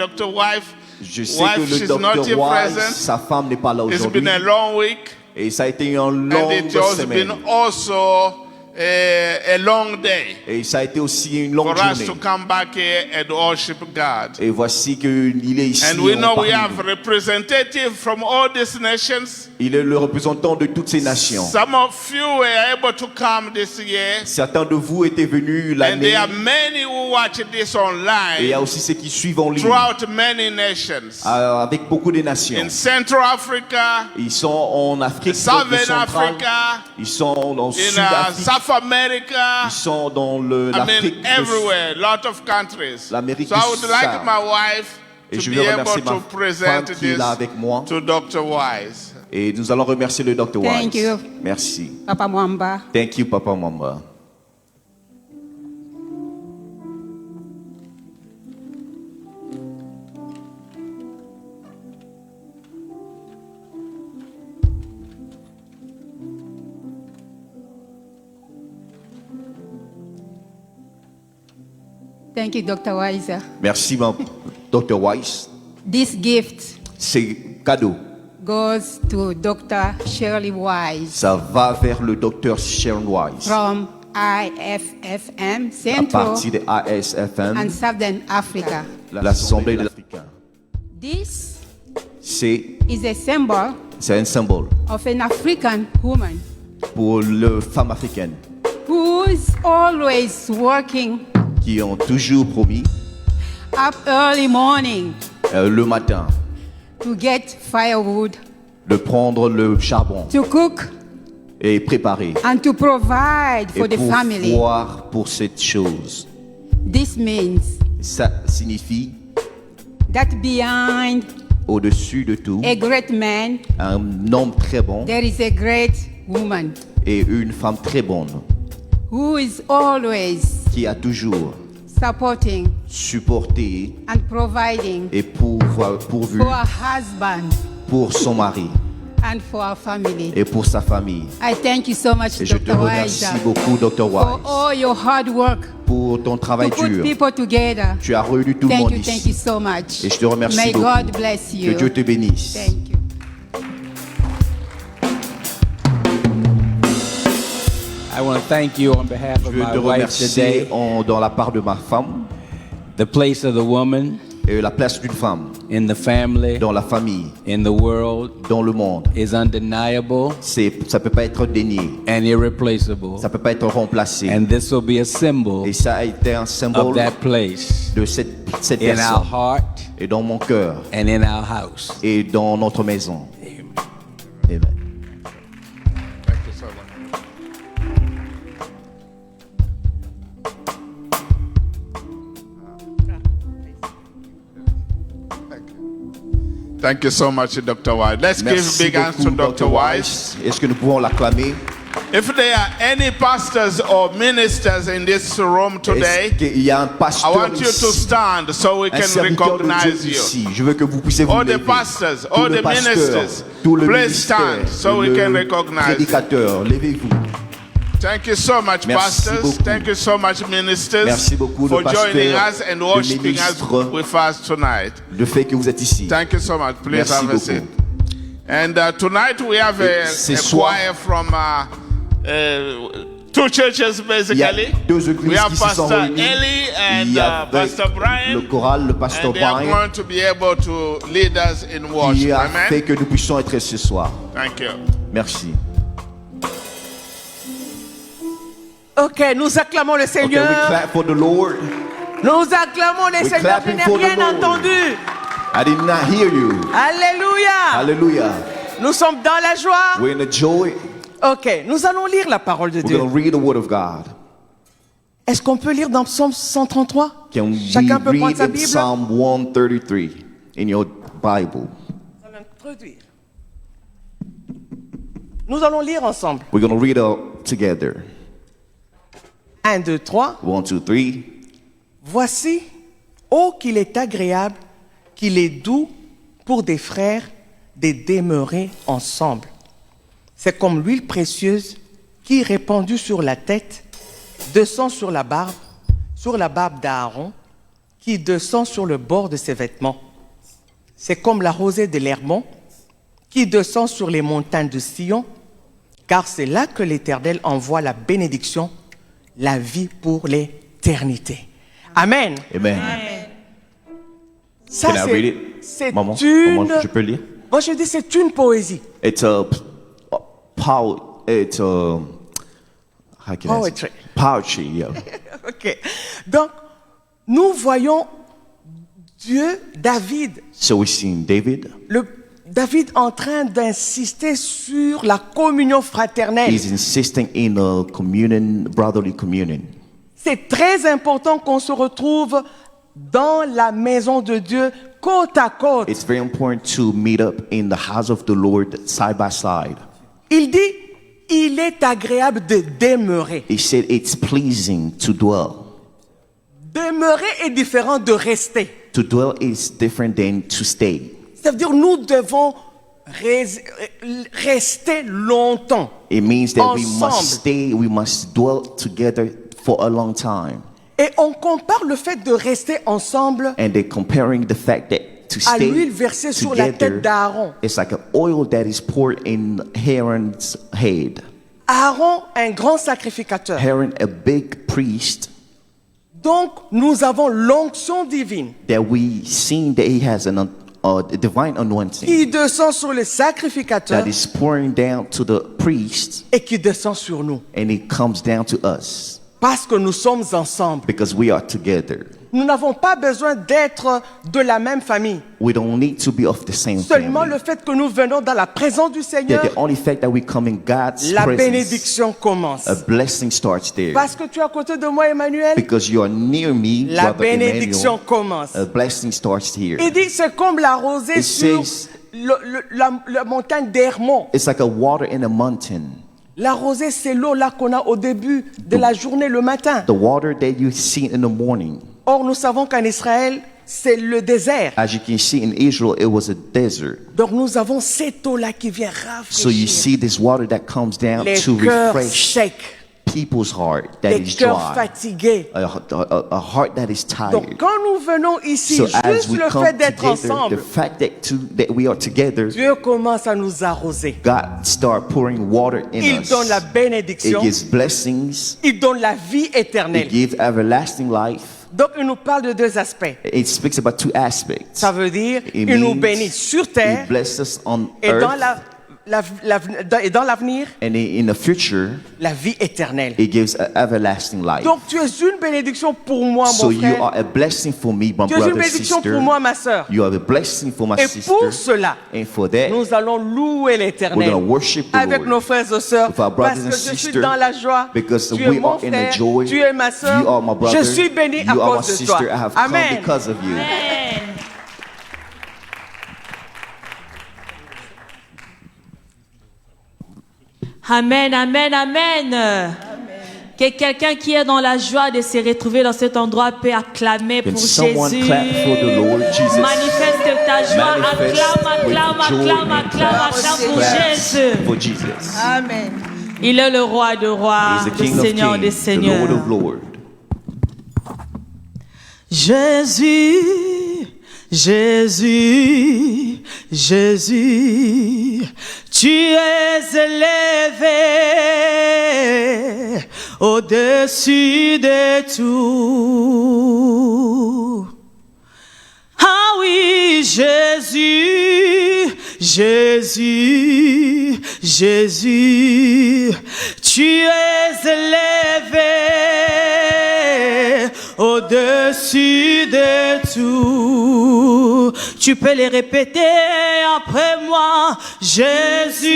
Dr. Wife. Je sais que le Dr. Wise, sa femme n'est pas là It's aujourd'hui. been a long week. Et ça a été une And it longue has semaine. been also a long day Et ça a été aussi une for longue us to journée. come back here and worship God. Et voici qu'il est ici. And we know parmi we have nous. representatives from all these nations. Il est le représentant de toutes ces nations. Some of you were able to come this year. Certains de vous étaient venus And l'année. there are many who watch this Et il y a online aussi ceux qui suivent en ligne. throughout many nations. Avec beaucoup de nations. In Central Africa, Ils sont en Afrique Southern centrale. Africa, Ils sont en in Sud-Afrique. South America. Ils sont dans I l'Afrique. mean, everywhere, lot of countries. L'Amérique So I du would like Sud. my wife Et to je be veux able remercier to ma present femme qui est this là avec moi. to Dr. Wise. Et nous allons remercier le Dr. Wise. Thank you. Merci. Papa Mwamba. Thank you, Papa Mwamba. Thank you, Dr. Weiser. Merci, Dr. Wise. This gift C'est cadeau. goes to Dr. Shirley Wise Ça va vers le Dr. Sharon Wise. from IFFM À Central partir de ASFM, and Southern Africa. l'Assemblée de l'Afrique. This C'est is a symbol un symbole of an African woman pour les femmes africaines who's always working qui ont toujours promis up early morning le matin to get firewood, de prendre le charbon to cook, et préparer and to provide for et the family. voir pour cette chose. This means Ça signifie that behind au-dessus de tout a great man, un homme très bon there is a great woman et une femme très bonne who is always qui a toujours supporting supporté and providing et pourvu for her husband pour son mari and for our family. et pour sa famille. I thank you so much, Et je te Dr. remercie Weiser, beaucoup, Dr. for Wise, all your hard work pour ton to travail put dur. people together. Tu as réuni tout le Thank monde you ici. so much. Et je te remercie May beaucoup. God bless Que you. Dieu te bénisse. Thank you. I want to thank you on behalf Je of veux my te wife remercier today. dans la part de ma femme The place of the woman et la place d'une femme in the family, dans la famille, in the world, dans le monde. is undeniable Ça peut pas être dénié. and irreplaceable. Ça peut pas être remplacé. And this will be a symbol Et ça a été un of symbole that place de cette in our personne heart et dans mon cœur and in our house. et dans notre maison. Amen. Thank you so much. Thank you so much, Dr. Wise. Let's give Merci big hands to beaucoup, Dr. Wise. Est-ce que nous pouvons l'acclamer? If there are any pastors or ministers in this room today, Est-ce qu'il y a un I pasteur want you to ici, stand so we un can serviteur de Dieu recognize you. ici? Je veux que vous puissiez vous All the lever. pastors, Tout all le the pasteur, ministers, tout le please ministère, stand so we le can recognize you. prédicateur, levez-vous. Thank you so much, Merci pastors. beaucoup. Thank you so much, ministers, Merci beaucoup, for le joining pasteur, us and le worshiping us ministre. with us tonight. Le fait que vous êtes ici. Thank you so much. Please Merci have a beaucoup. seat. And tonight we have Et a ce soir, choir from two churches, Il y a basically. deux églises We have qui se sont Pastor réunies. Ellie Il and y a Pastor le Brian. choral, le pasteur And they are Brian, going to be able to lead us in worship. qui a fait Amen. que nous puissions être ce soir. Thank you. Merci. Ok, nous acclamons le Okay, we Seigneur. clap for the Lord. Nous acclamons le We Seigneur. Je clapping n'ai for the rien Lord. entendu. I did not hear you. Alléluia. Hallelujah. Nous sommes dans la joie. We're in the joy. Ok, nous allons lire la parole de We're Dieu. going to read the word of God. Est-ce qu'on peut lire dans Psaume 133? Can we Chacun peut prendre read sa in Bible. Psalm 133 in your Bible? Ça va introduire. Nous allons lire ensemble. We're going to read it together. 1, 2, 3. 1, 2, 3. Voici, ô qu'il est agréable, qu'il est doux pour des frères de demeurer ensemble. C'est comme l'huile précieuse qui, répandue sur la tête, descend sur la barbe d'Aaron, qui descend sur le bord de ses vêtements. C'est comme la rosée de l'Hermon qui descend sur les montagnes de Sion, car c'est là que l'Éternel envoie la bénédiction, la vie pour l'éternité. Amen. Amen. Ça, Can I read it? c'est Maman, une... maman, je peux lire? Moi, je dis c'est une poésie. It's a power. It's a how can I say? Poetry. Poetry, yeah. Ok. Donc, nous voyons Dieu, David, So we see David. David en train d'insister sur la communion fraternelle. He's insisting in a communion, brotherly communion. C'est très important qu'on se retrouve dans la maison de Dieu côte à côte. It's very important to meet up in the house of the Lord side by side. Il dit, il est agréable de demeurer. He said it's pleasing to dwell. Demeurer est différent de rester. To dwell is different than to stay. Ça veut dire nous devons rester longtemps. It means that we Ensemble. must stay, we must dwell together for a long time. Et on compare le fait de rester ensemble And they're comparing the fact that to à stay l'huile versée sur la tête together, d'Aaron. it's like an oil that is poured in Aaron's head. Aaron, un grand sacrificateur. Aaron, a big priest, Donc, nous avons l'onction divine that we seen that he has a divine anointing qui descend sur le sacrificateur that is pouring down to the priest, et qui descend sur nous. and it comes down to us Parce que nous sommes ensemble. because we are together. Nous n'avons pas besoin d'être de la même famille. We don't need to be of the same Seulement family. le fait que nous venons dans la présence du Seigneur, That the only fact that we come in God's la presence, bénédiction commence. a blessing starts there. Parce que tu es à côté de moi, Emmanuel, Because you are near me, la brother bénédiction Emmanuel, commence. a blessing starts here. Il dit, c'est comme la rosée It sur says- la montagne d'Hermon. It's like a water in a mountain. La rosée, c'est l'eau là qu'on a au début de la journée, le matin. The water that you see in the morning. Or, nous savons qu'en Israël, c'est le désert. As you can see in Israel, it was a desert. Donc, nous avons cette eau-là qui vient So you rafraîchir see this water that comes down les to cœurs refresh secs, people's heart that les is cœurs dry. fatigués. A heart that is Donc, tired. quand nous venons ici, So as juste we le come fait d'être together, the ensemble, fact that we are together, Dieu commence à nous arroser. God start pouring water in Il us. donne la It bénédiction, gives blessings. il donne la vie It éternelle. gives everlasting life. Donc, il nous parle de deux aspects. It speaks about two aspects. Ça veut dire, It il nous means bénit sur He terre blesses us on et dans earth, et dans l'avenir, and in the future, la vie éternelle. it gives an everlasting life. Donc, tu es une bénédiction pour moi, So mon you frère. are a blessing for me, my Tu es une brother, bénédiction sister. pour moi, ma sœur. You are a blessing for my Et sister. pour cela, And for that, nous allons louer we're l'Éternel going to worship the avec Lord. nos frères et sœurs With our parce brothers que and je suis sisters, dans la joie. because Tu es we mon are in frère, the joy. tu es ma sœur. You are my brother. Je suis béni à You are my cause de toi. sister. I have come Amen. because of you. Amen, amen, amen. Que quelqu'un qui est dans la joie de se retrouver dans cet endroit peut acclamer Can pour someone Jésus. clap for the Lord Jesus? Manifeste ta joie, Manifest acclame, with acclame, joy acclame, and acclame, claps, acclame pour claps Jésus. for Jesus. Amen. Il est le roi de rois, He's the le King of Seigneur des kings, the Lord seigneurs. of lords. Jésus, Jésus, Jésus, tu es élevé au-dessus de tout. Ah oui, Jésus, Jésus, Jésus, tu es élevé au-dessus de tout. Tu peux les répéter après moi. Jésus,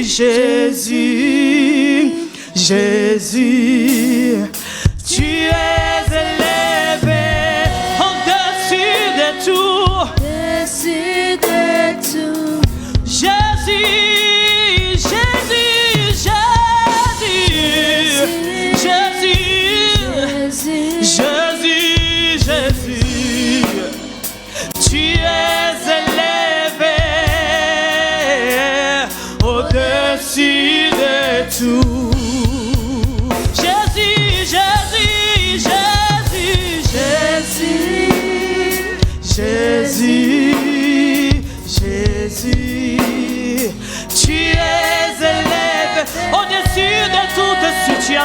Jésus, Jésus, tu es élevé au-dessus de tout. Dessus de tout. Jésus, Jésus, Jésus, Jésus, Jésus, Jésus, tu es élevé au-dessus de tout. Jésus, Jésus, Jésus, Jésus.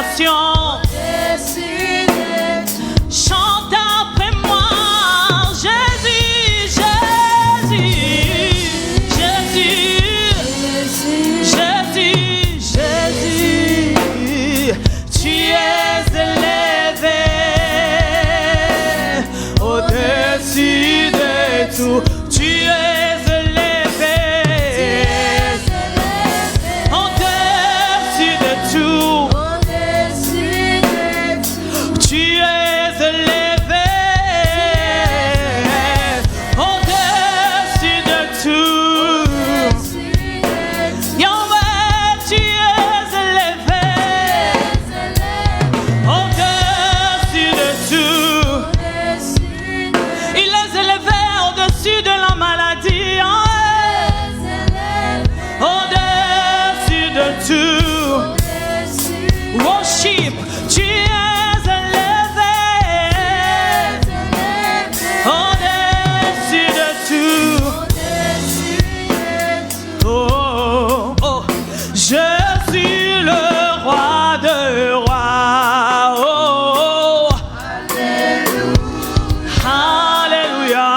nations. Au-dessus de tout. Chante après moi, Jésus, Jésus, Jésus, Jésus, Jésus, tu es élevé au-dessus de tout, tu es élevé au-dessus de tout. Au-dessus de tout. Tu es élevé au-dessus de tout. Yahweh, tu es élevé au-dessus de tout. Il est élevé au-dessus de la maladie, au-dessus de tout. Worship, tu es élevé au-dessus de tout. Oh, oh, je suis le roi de rois. Oh, oh. Alléluia.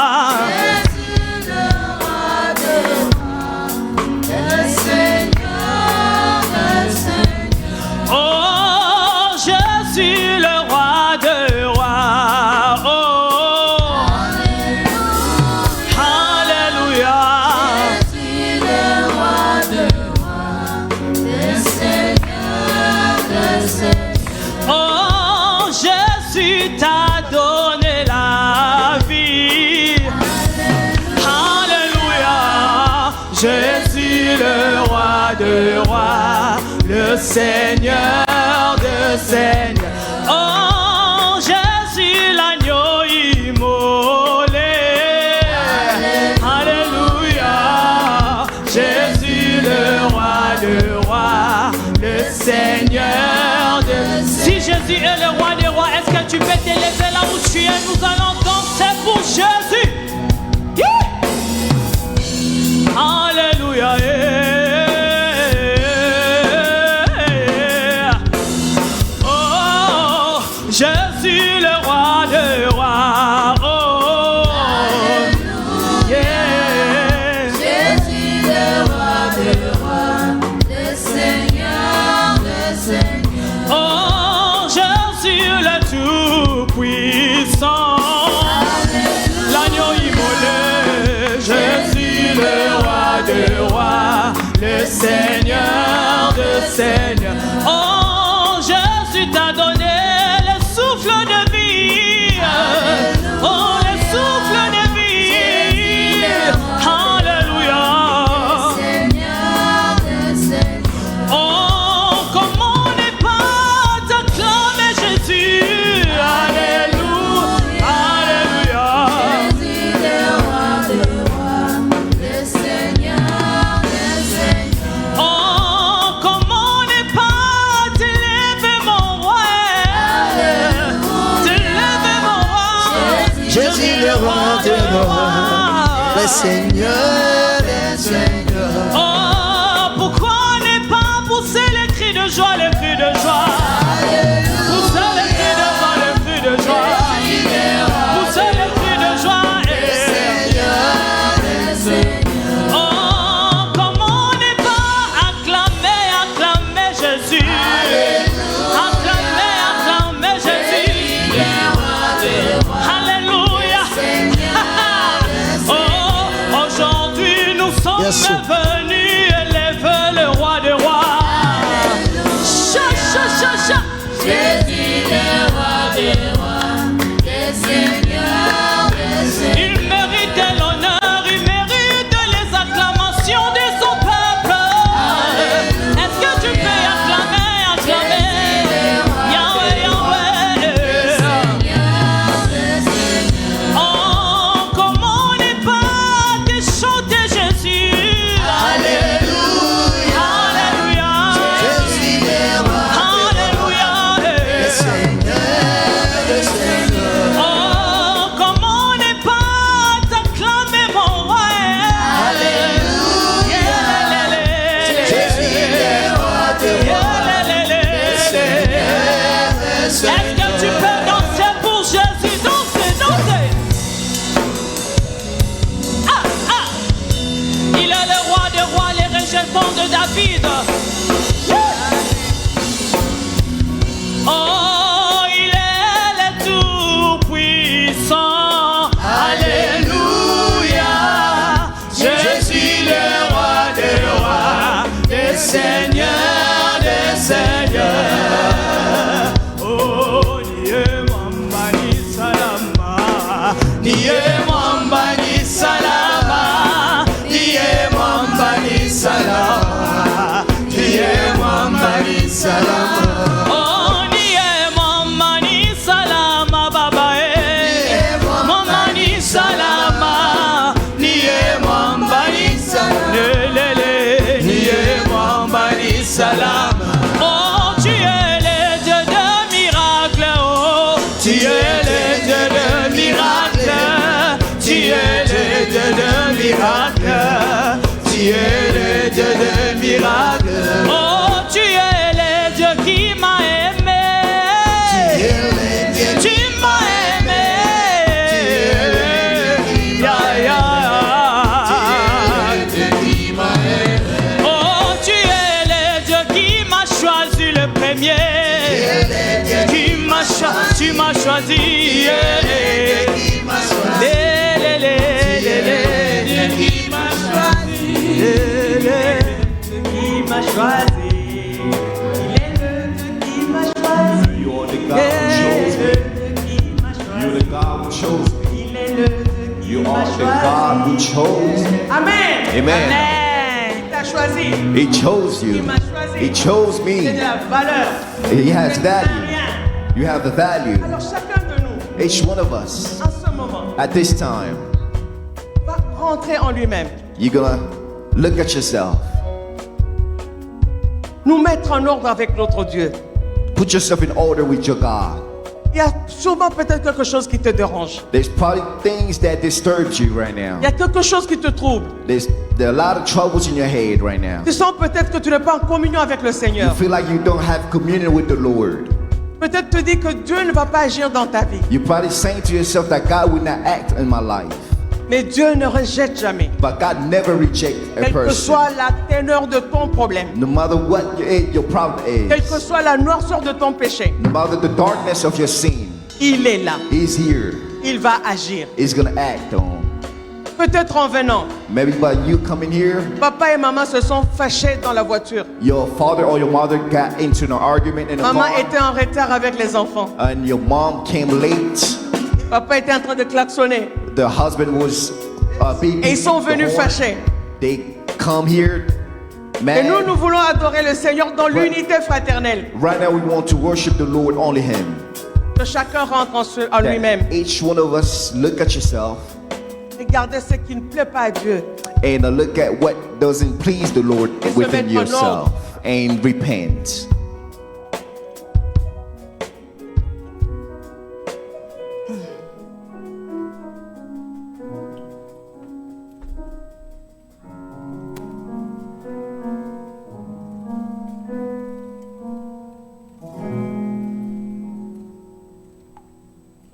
Oh, je suis le roi de rois. Oh, Alléluia. Oh, Jésus t'a donné la vie. Alléluia. Jésus le roi de rois, le Seigneur de seigneurs. Oh, Jésus l'agneau immolé. Alléluia. Jésus le roi de rois, le Seigneur de... Si Jésus est le roi des rois, est-ce que tu peux t'élever là où tu es? Nous allons danser pour Jésus. Yeah! Alléluia. Oh, Jésus le roi de rois. Oh, yeah. Jésus le roi de rois, le Seigneur de seigneurs. Oh, Jésus le tout-puissant, l'agneau immolé. Jésus le roi de rois, le Seigneur de seigneurs. Oh, Jésus t'a donné le souffle de vie. Oh, le souffle de vie. Alléluia. Seigneur de seigneurs. Oh, comment ne pas t'acclamer Jésus. Alléluia. Alléluia. Jésus le roi de rois, le Seigneur de seigneurs. Oh, comment ne pas t'élever mon roi. T'élever mon roi. Jésus le roi de rois, le Seigneur des seigneurs. Oh, pourquoi ne pas pousser les cris de joie, les cris de joie. Pousser les cris de joie, les cris de joie. Pousser les cris de joie. Oh, comment ne pas acclamer, acclamer Jésus. Acclamer, acclamer Jésus. Alléluia. Oh, aujourd'hui nous sommes Yes, sir. venus élever le roi des rois. Chacun Est-ce que tu peux danser pour Jésus? Danser, danser. Ah, ah. Il est le roi des rois, les régents de David. Oh, il est le tout-puissant. Alléluia. Je suis le roi des rois, le Seigneur des seigneurs. Oh, niye mwamba ni salama, niye mwamba ni salama, niye mwamba ni salama, niye mwamba ni salama. Oh, niye mwamba ni salama, baba eh, mwamba ni salama, niye mwamba ni salama, lelele, niye mwamba ni salama. Oh, tu es le Dieu de miracles, oh, tu es le Dieu de miracles, tu es le Dieu de miracles, tu es le Dieu de miracles. Oh, tu es le Dieu qui m'a aimé, tu m'as aimé, ya, ya. Oh, tu es le Dieu qui m'a choisi le premier, tu m'as choisi, qui m'a choisi, il est le Dieu qui m'a choisi, You are the God who chose me. You're the God who chose me. il est le Dieu qui You m'a are the choisi. God who chose me. Amen. Amen. Amen. Il t'a choisi. He chose you. Il m'a choisi. He chose C'est me. de la valeur. He has C'est pas value. rien. You have the value. Alors chacun de nous, Each one of us, en ce moment, at this time, va rentrer en lui-même. you're gonna look at yourself. Nous mettre en ordre avec notre Dieu. Put yourself in order with your God. Il y a sûrement peut-être quelque chose qui te dérange. There's probably things that disturbs you right now. Il y a quelque chose qui te trouble. There are a lot of troubles in your head right now. Tu sens peut-être que tu n'es pas en communion avec le You Seigneur. feel like you don't have communion with the Lord. Peut-être te dis que Dieu ne va pas agir dans ta vie. You're probably saying to yourself that God will not act in my life. Mais Dieu ne rejette jamais. But God never rejects a Quelle que person. soit la téneur de ton problème. No matter what your problem Quelle que is, soit la noirceur de ton péché. no matter the darkness of your sin, Il est là. He's here. Il va agir. He's gonna act on. Peut-être en venant. Maybe by you coming here, Papa et maman se sont fâchés dans la voiture. your father or your mother got into an argument in a Maman car, était en retard avec les enfants. and your mom came late. Papa était en train de klaxonner. The husband was beating Et ils sont the venus horn. fâchés. They come here, Et nous, nous man. voulons adorer le Seigneur dans l'unité fraternelle. Right now, we want to worship the Lord, only Him. Que chacun rentre en That lui-même. each one of us look at yourself Regardez ce qui ne plaît pas à Dieu. and look at what doesn't please the Lord Et se within mettre en yourself and repent.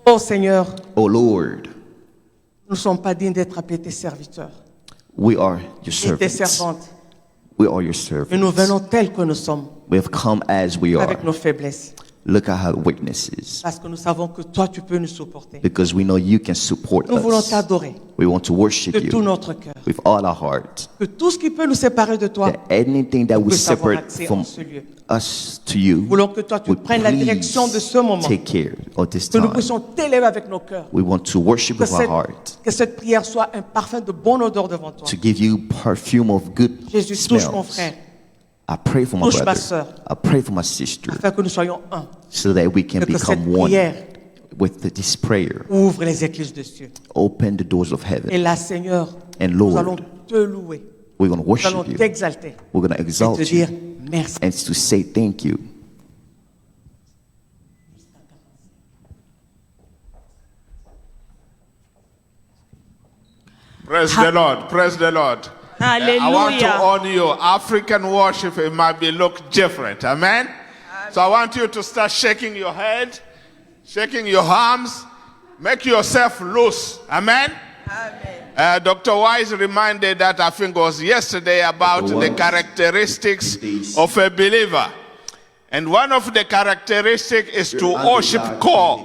Oh Seigneur, Oh Lord, nous ne sommes pas dignes d'être appelés tes serviteurs we are your et tes servants. servantes. We are your Mais nous servants. venons tels que nous sommes, We have come as we are. avec nos faiblesses. Look at our weaknesses, Parce que nous savons que toi, tu peux nous supporter. because we know you can support Nous voulons us. t'adorer We want to worship de tout you notre cœur. with all our heart. Que tout ce qui peut nous séparer de toi, That anything that will puisse avoir separate accès from en ce lieu. us to you Nous voulons que toi, tu would prennes la direction de ce moment. take care of this Que nous time. puissions t'élever avec nos cœurs. We want to worship Que with our heart, que cette prière soit un parfum de bonne odeur devant toi. to give you perfume of good Jésus, touche mon smells. frère, I pray for my touche ma brother. sœur. I pray for my sister, afin que nous soyons un. so that we can Et que cette become one prière with this prayer. ouvre les écluses de cieux. Open the doors of Et heaven. là, Seigneur, And nous allons Lord, te louer. we're going to Nous allons worship you. t'exalter. We're going to Et te exalt dire you merci. and to say thank you. Praise the Lord. Praise the Lord. I want to Hallelujah. honor you. African worship, it might be look different. Amen. So I want you to start shaking your head, shaking your arms, make yourself loose. Amen? Dr. Wise reminded that, I think it was yesterday, about the characteristics of a believer. And one of the characteristics is to worship God.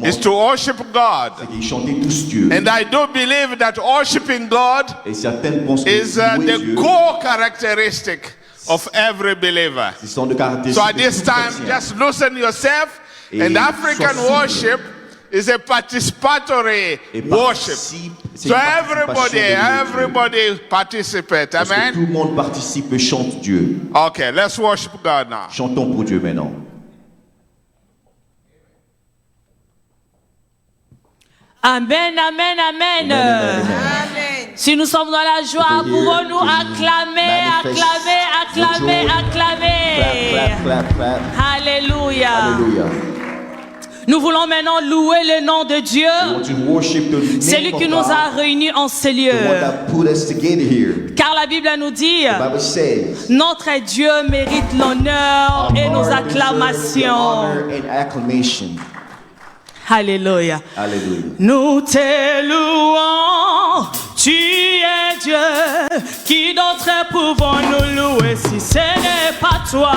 Is to worship God. And I do believe that worshiping God is the core characteristic of every believer. So at this time, just loosen yourself. And African worship is a participatory worship. So everybody participate. Amen. Tout le monde participe et chante Dieu. Okay, let's worship God now. Chantons pour Dieu maintenant. Amen, amen, amen. Si nous sommes dans la joie, pouvons-nous acclamer, acclamer, acclamer, acclamer. Clap, clap. Alléluia. Alléluia. Nous voulons maintenant louer le nom de Dieu. C'est lui qui nous a réunis en ces lieux. Car la Bible nous dit, notre Dieu mérite l'honneur et nos acclamations. Alléluia. Nous te louons, tu es Dieu. Qui d'autre pouvons nous louer si ce n'est pas toi?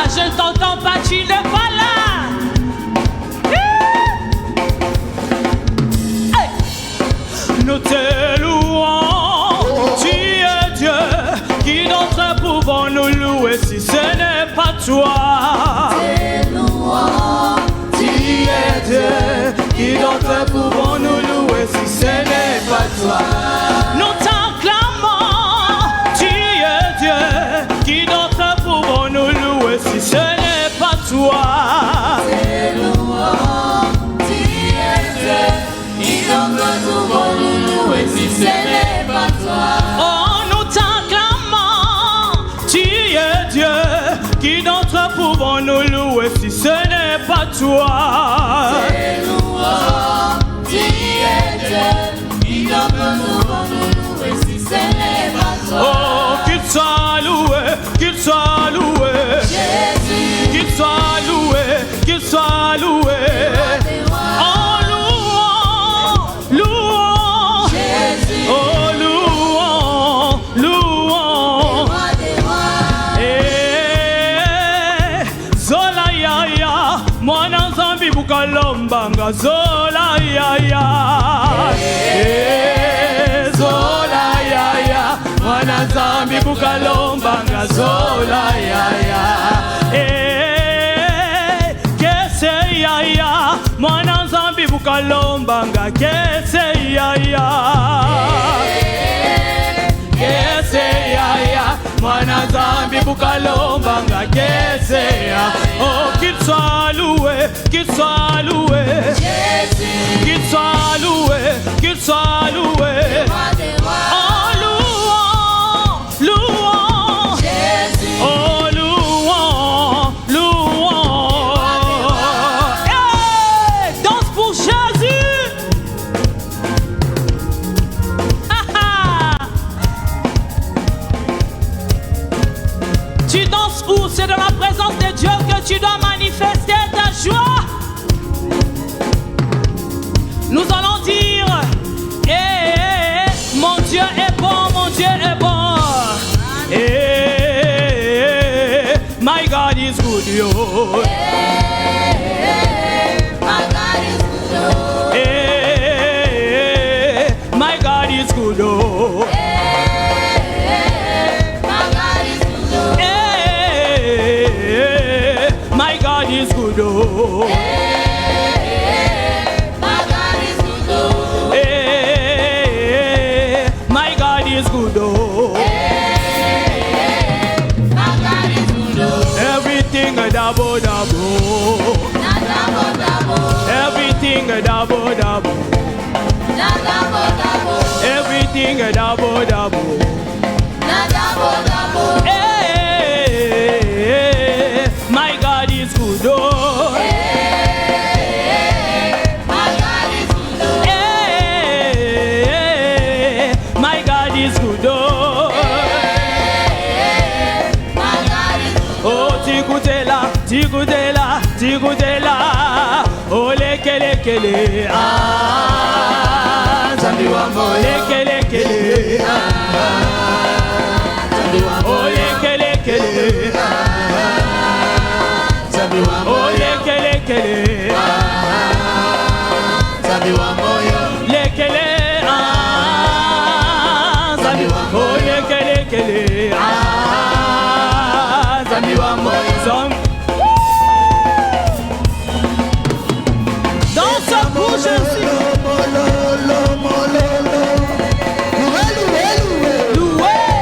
Je ne t'entends pas, tu n'es pas là. Hey. Nous te louons, tu es Dieu. Qui d'autre pouvons nous louer si ce n'est pas toi? Te louons, tu es Dieu. Qui d'autre pouvons nous louer si ce n'est pas toi? Nous t'acclamons, tu es Dieu. Qui d'autre pouvons nous louer si ce n'est pas toi? Te louons, tu es Dieu. Qui d'autre pouvons nous louer si ce n'est pas toi? Oh, nous t'acclamons, tu es Dieu. Qui d'autre pouvons nous louer si ce n'est pas toi? Te louons, tu es Dieu. Qui d'autre pouvons nous louer si ce n'est pas toi? Oh, qu'il soit loué, qu'il soit loué. Jésus. Qu'il soit loué, qu'il soit loué. Oh, louons, louons. Jésus. Oh, louons, louons. Zola ya ya, mwana zambi bukalombanga. Zola ya ya. Zola ya ya, mwana zambi bukalombanga. Zola ya ya. Kese ya ya, mwana zambi bukalombanga. Kese ya ya. Kese ya ya, mwana zambi bukalombanga. Kese ya. Oh, qu'il soit loué, qu'il soit loué. Qu'il soit loué, qu'il soit loué. Oh, louons, louons. Oh, louons, louons. Hey, danse pour Jésus. Tu danses où? C'est dans la présence de Dieu que tu dois manifester ta joie. Nous allons dire, mon Dieu est bon, mon Dieu est bon. My God is good, yo. My God is good, yo. My God is good, yo. My God is good, oh. My God is good, oh. My God is good, oh. My God is good, oh. Everything a double double. Everything a double double. Everything a double double. My God is good, oh. My God is good, oh. lekele ah Nzambe wa moyo lekele kele ah Nzambe wa moyo lekele kele ah Nzambe wa moyo lekele kele ah Nzambe wa moyo lekele ah Nzambe wa moyo lekele kele ah Nzambe wa moyo dans sa bouche ainsi.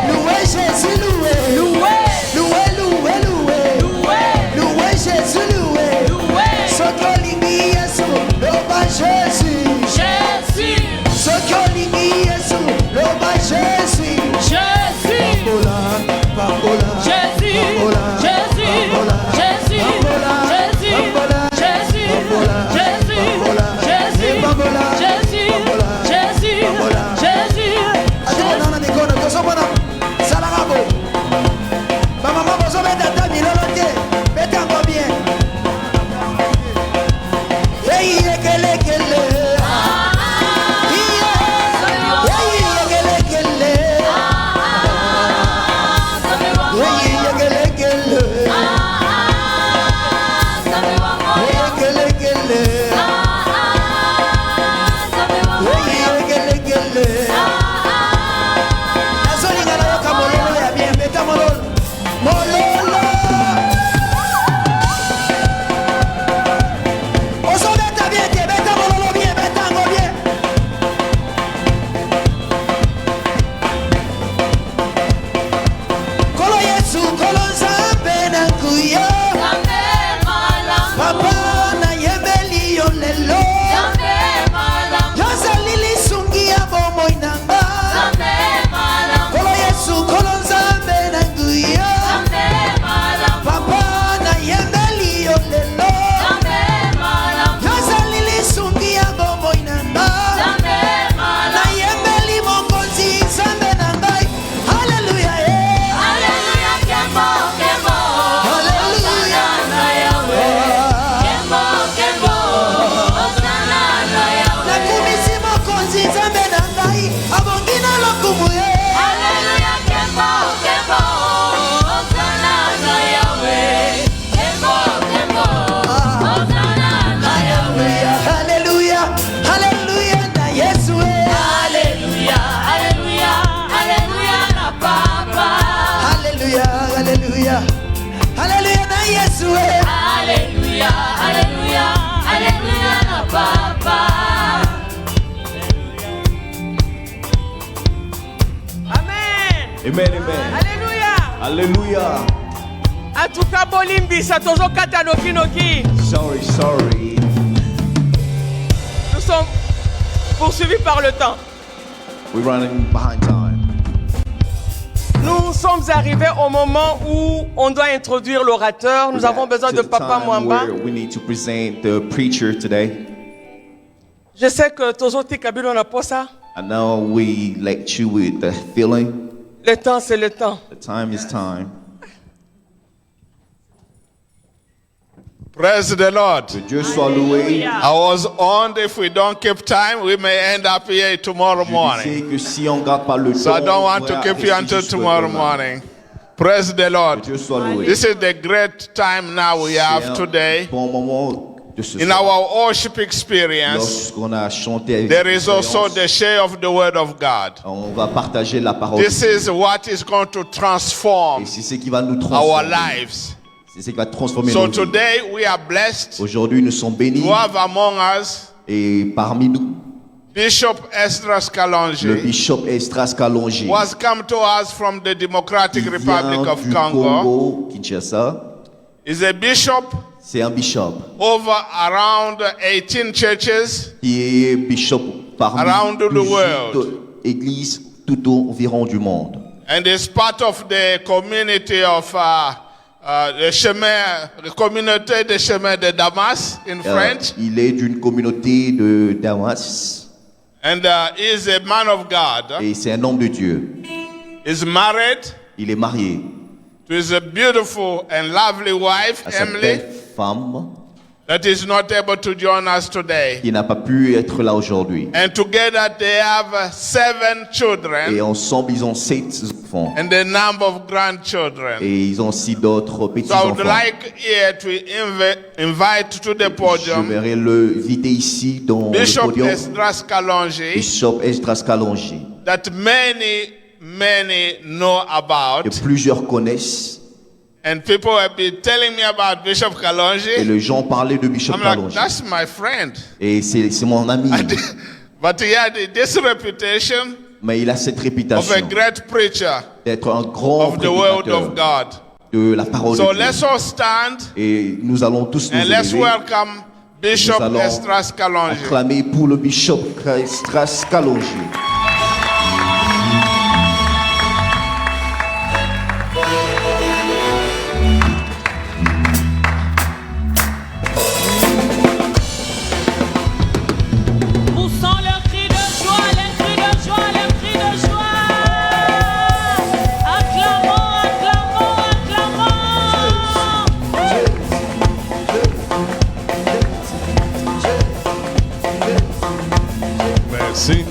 Louez Jésus, louez. Louez Jésus, louez. Sokolingi Yesu, loba Jésus. Sokolingi Yesu, loba Jésus. Pambola. Amen, amen. Alléluia. Alléluia. En tout cas, Bolimbisa, tozo kata noki noki. Sorry. Nous sommes poursuivis par le temps. We're running behind time. Nous sommes arrivés au moment où on doit introduire l'orateur. Nous avons besoin de Papa Mwamba. We need to present the preacher today. Je sais que tozo tikabilo na posa. I know we let you with the feeling. Le temps, c'est le temps. The time is time. Praise the Lord. Que Dieu soit loué. I was on. If we don't keep time, we may end up here tomorrow Je morning. sais que si on garde pas le temps, So I don't want on to va keep you rester until jusqu'au tomorrow demain. morning. Praise the Lord. Que Dieu soit loué. This is the great time now we C'est have un today. bon moment de ce In soir. our worship experience, Lorsqu'on a chanté avec there is also expérience, the share of the Word of God. on va partager la parole. This is what is going to transform Et c'est ce qui va nous our transformer. lives. C'est ce qui va transformer So nos vies. today we are blessed Aujourd'hui, nous sommes bénis. to have among us Et parmi nous, Bishop Esdras le Kalonji, bishop Esdras Kalonji who has come to us from the Democratic qui Republic vient of du Congo. Congo, Kinshasa. Is a bishop C'est un bishop over around 18 churches qui est bishop parmi Around the 18 world. églises tout environ du monde. and is part of the community of the chemin, the communauté de chemin de Damas in French, Il est d'une communauté de Damas and is a man of God. et c'est un homme de Dieu. Is married Il est marié to his beautiful and lovely wife à sa Emily, belle femme that is not able to join us today. qui n'a pas pu être là aujourd'hui. And together they have 7 Et children ensemble, ils ont 7 enfants. and a number of grandchildren. Et ils ont aussi d'autres So I would petits-enfants. like here to invite to the Je podium vais le inviter ici dans le Bishop podium, Esdras Kalonji, Bishop Esdras Kalonji, that many know que about. plusieurs connaissent. And people have been telling me about Bishop Et Kalonji. les gens parlaient de Bishop I'm like, Kalonji. that's my friend. Et c'est mon ami. But he had this reputation Mais il a cette of a réputation great preacher d'être un grand of the word prédicateur of God. de la parole So de Dieu. let's all stand Et nous allons tous nous and let's élever. welcome Bishop Nous allons Esdras Kalonji. acclamer pour le Bishop Esdras Kalonji. Poussons le cri de joie, les cris de joie, les cris de joie. Acclamons, acclamons, acclamons. Merci.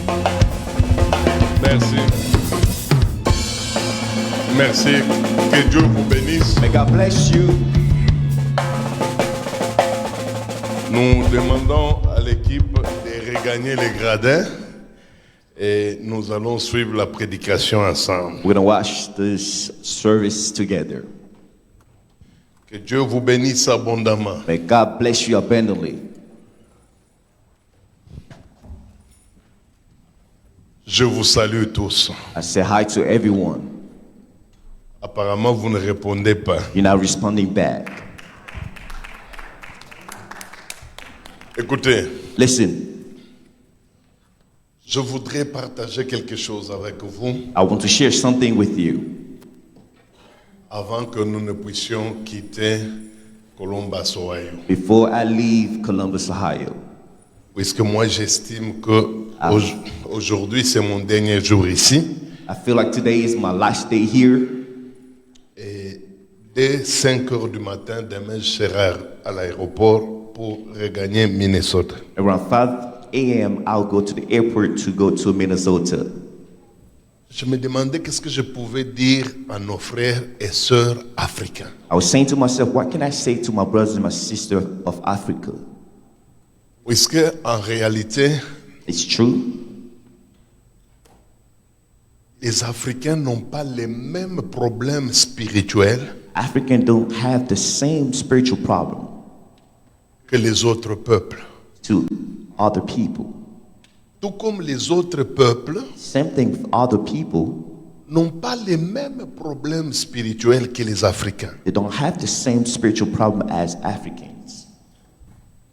Merci. Merci. Que Dieu vous bénisse. May God bless you. Nous demandons à l'équipe de regagner les gradins et nous allons suivre la prédication ensemble. We're going to watch this service together. Que Dieu vous bénisse abondamment. May God bless you abundantly. Je vous salue tous. I say hi to everyone. Apparemment, vous ne répondez pas. You're not responding back. Écoutez, Listen, je voudrais partager quelque chose avec vous I want to share something with you avant que nous ne puissions quitter Columbus, Ohio. before I leave Columbus, Ohio. Puisque moi, j'estime que aujourd'hui, c'est mon dernier jour ici. I feel like today is my last day here. Et dès 5 heures du matin, demain, je serai à l'aéroport pour regagner Minnesota. Around 5 a.m., I'll go to the airport to go to Minnesota. Je me demandais qu'est-ce que je pouvais dire à nos frères et sœurs africains. I was saying to myself, what can I say to my brothers and my sisters of Africa? Puisque, en réalité, It's true. les Africains n'ont pas les mêmes problèmes spirituels Africans don't have the same spiritual problem que les autres peuples. to other people. Tout comme les autres peuples Same thing with other people. n'ont pas les mêmes problèmes spirituels que les Africains. They don't have the same spiritual problem as Africans.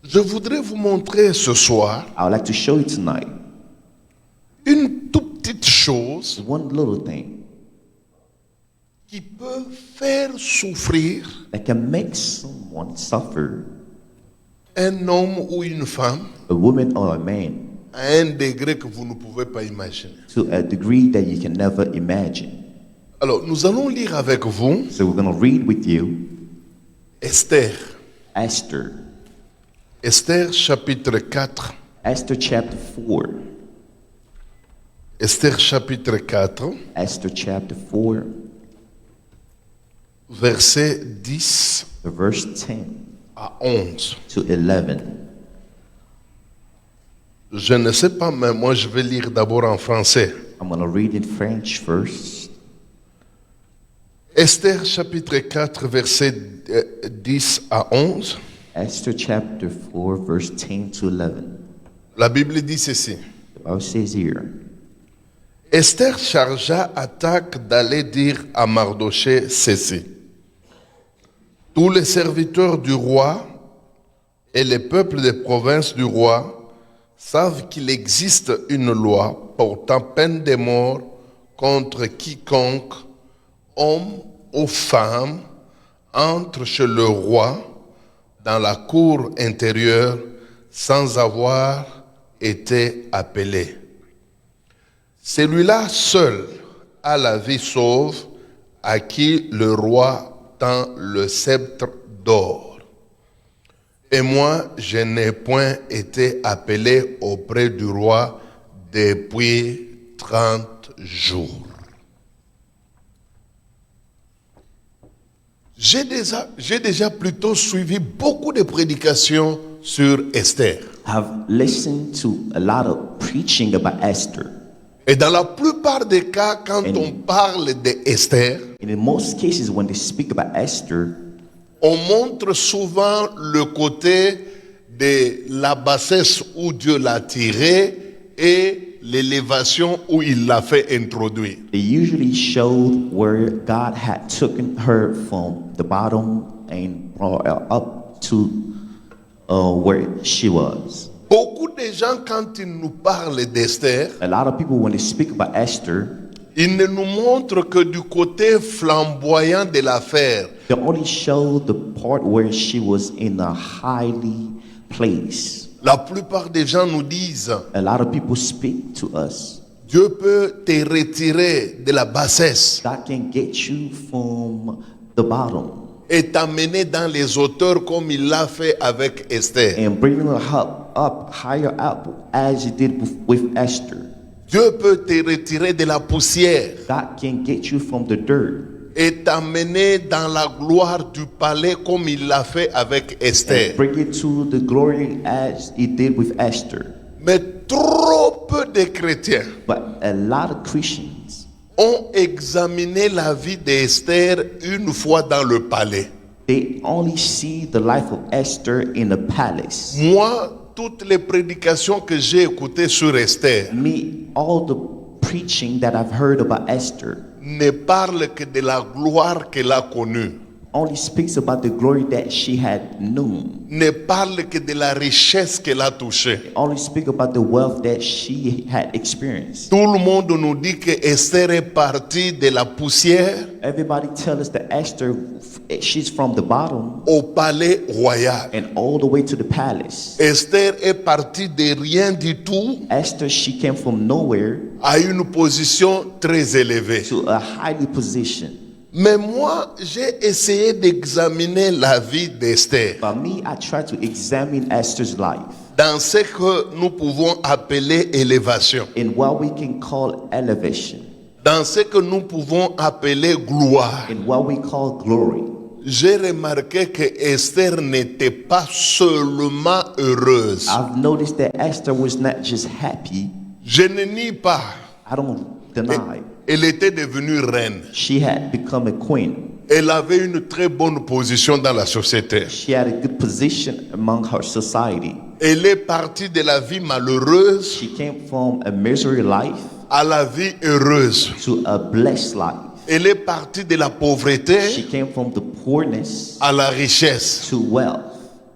Je voudrais vous montrer ce soir I would like to show you tonight une toute petite chose one little thing qui peut faire souffrir that can make someone suffer, un homme ou une femme a woman or a man, à un degré que vous ne pouvez pas imaginer. to a degree that you can never imagine. Alors, nous allons lire avec vous So we're going to read with you Esther. Esther. Esther chapitre 4. Esther chapter 4. Esther chapitre 4, Esther chapter 4, verset 10 verse 10 à 11. to 11. Je ne sais pas, mais moi je vais lire d'abord en français. I'm going to read in French first. Esther chapitre 4, verset 10 à 11. Esther chapter 4, verse 10 to 11. La Bible dit ceci. The Bible says here, Esther chargea Attaque d'aller dire à Mardoché ceci. Tous les serviteurs du roi et les peuples des provinces du roi savent qu'il existe une loi portant peine de mort contre quiconque, homme ou femme, entre chez le roi dans la cour intérieure sans avoir été appelé. Celui-là seul a la vie sauve à qui le roi tend le sceptre d'or. Et moi, je n'ai point été appelé auprès du roi depuis 30 jours. J'ai déjà plutôt suivi beaucoup de prédications sur Esther. I've listened to a lot of preaching about Esther. Et dans la plupart des cas, quand on parle d'Esther, And in most cases, when they speak about Esther, on montre souvent le côté de la bassesse où Dieu l'a tirée et l'élévation où il l'a fait introduire. they usually showed where God had taken her from the bottom and brought her up to where she was. Beaucoup de gens, quand ils nous parlent d'Esther, A lot of people, when they speak about Esther, ils ne nous montrent que du côté flamboyant de l'affaire. they only show the part where she was in a highly place. La plupart des gens nous disent, A lot of people speak to us. Dieu peut te retirer de la bassesse God can get you from the bottom et t'amener dans les hauteurs comme il l'a fait avec Esther. and bring her up higher up as he did with Esther. Dieu peut te retirer de la poussière God can get you from the dirt et t'amener dans la gloire du palais comme il l'a fait avec Esther. and bring it to the glory as he did with Esther. Mais trop peu de chrétiens But a lot of Christians, ont examiné la vie d'Esther une fois dans le palais. they only see the life of Esther in the palace. Moi, toutes les prédications que j'ai écoutées sur Esther Me, all the preaching that I've heard about Esther ne parlent que de la gloire qu'elle a connue, only speaks about the glory that she had known. ne parlent que de la richesse qu'elle a touchée. Only speak about the wealth that she had experienced. Tout le monde nous dit que Esther est partie de la poussière Everybody tell us that Esther, she's from the bottom au palais royal. and all the way to the palace. Esther est partie de rien du tout Esther, she came from nowhere à une position très élevée. to a highly position. Mais moi, j'ai essayé d'examiner la vie d'Esther But me, I try to examine Esther's life dans ce que nous pouvons appeler élévation, in what we can call elevation, dans ce que nous pouvons appeler gloire. in what we call glory. J'ai remarqué que Esther n'était pas seulement heureuse. I've noticed that Esther was not just happy. Je ne nie pas. I don't deny. Elle était devenue reine. She had become a queen. Elle avait une très bonne position dans la société. She had a good position among her society. Elle est partie de la vie malheureuse She came from a misery life à la vie heureuse. to a blessed life. Elle est partie de la She pauvreté came from the poorness à la richesse. to wealth.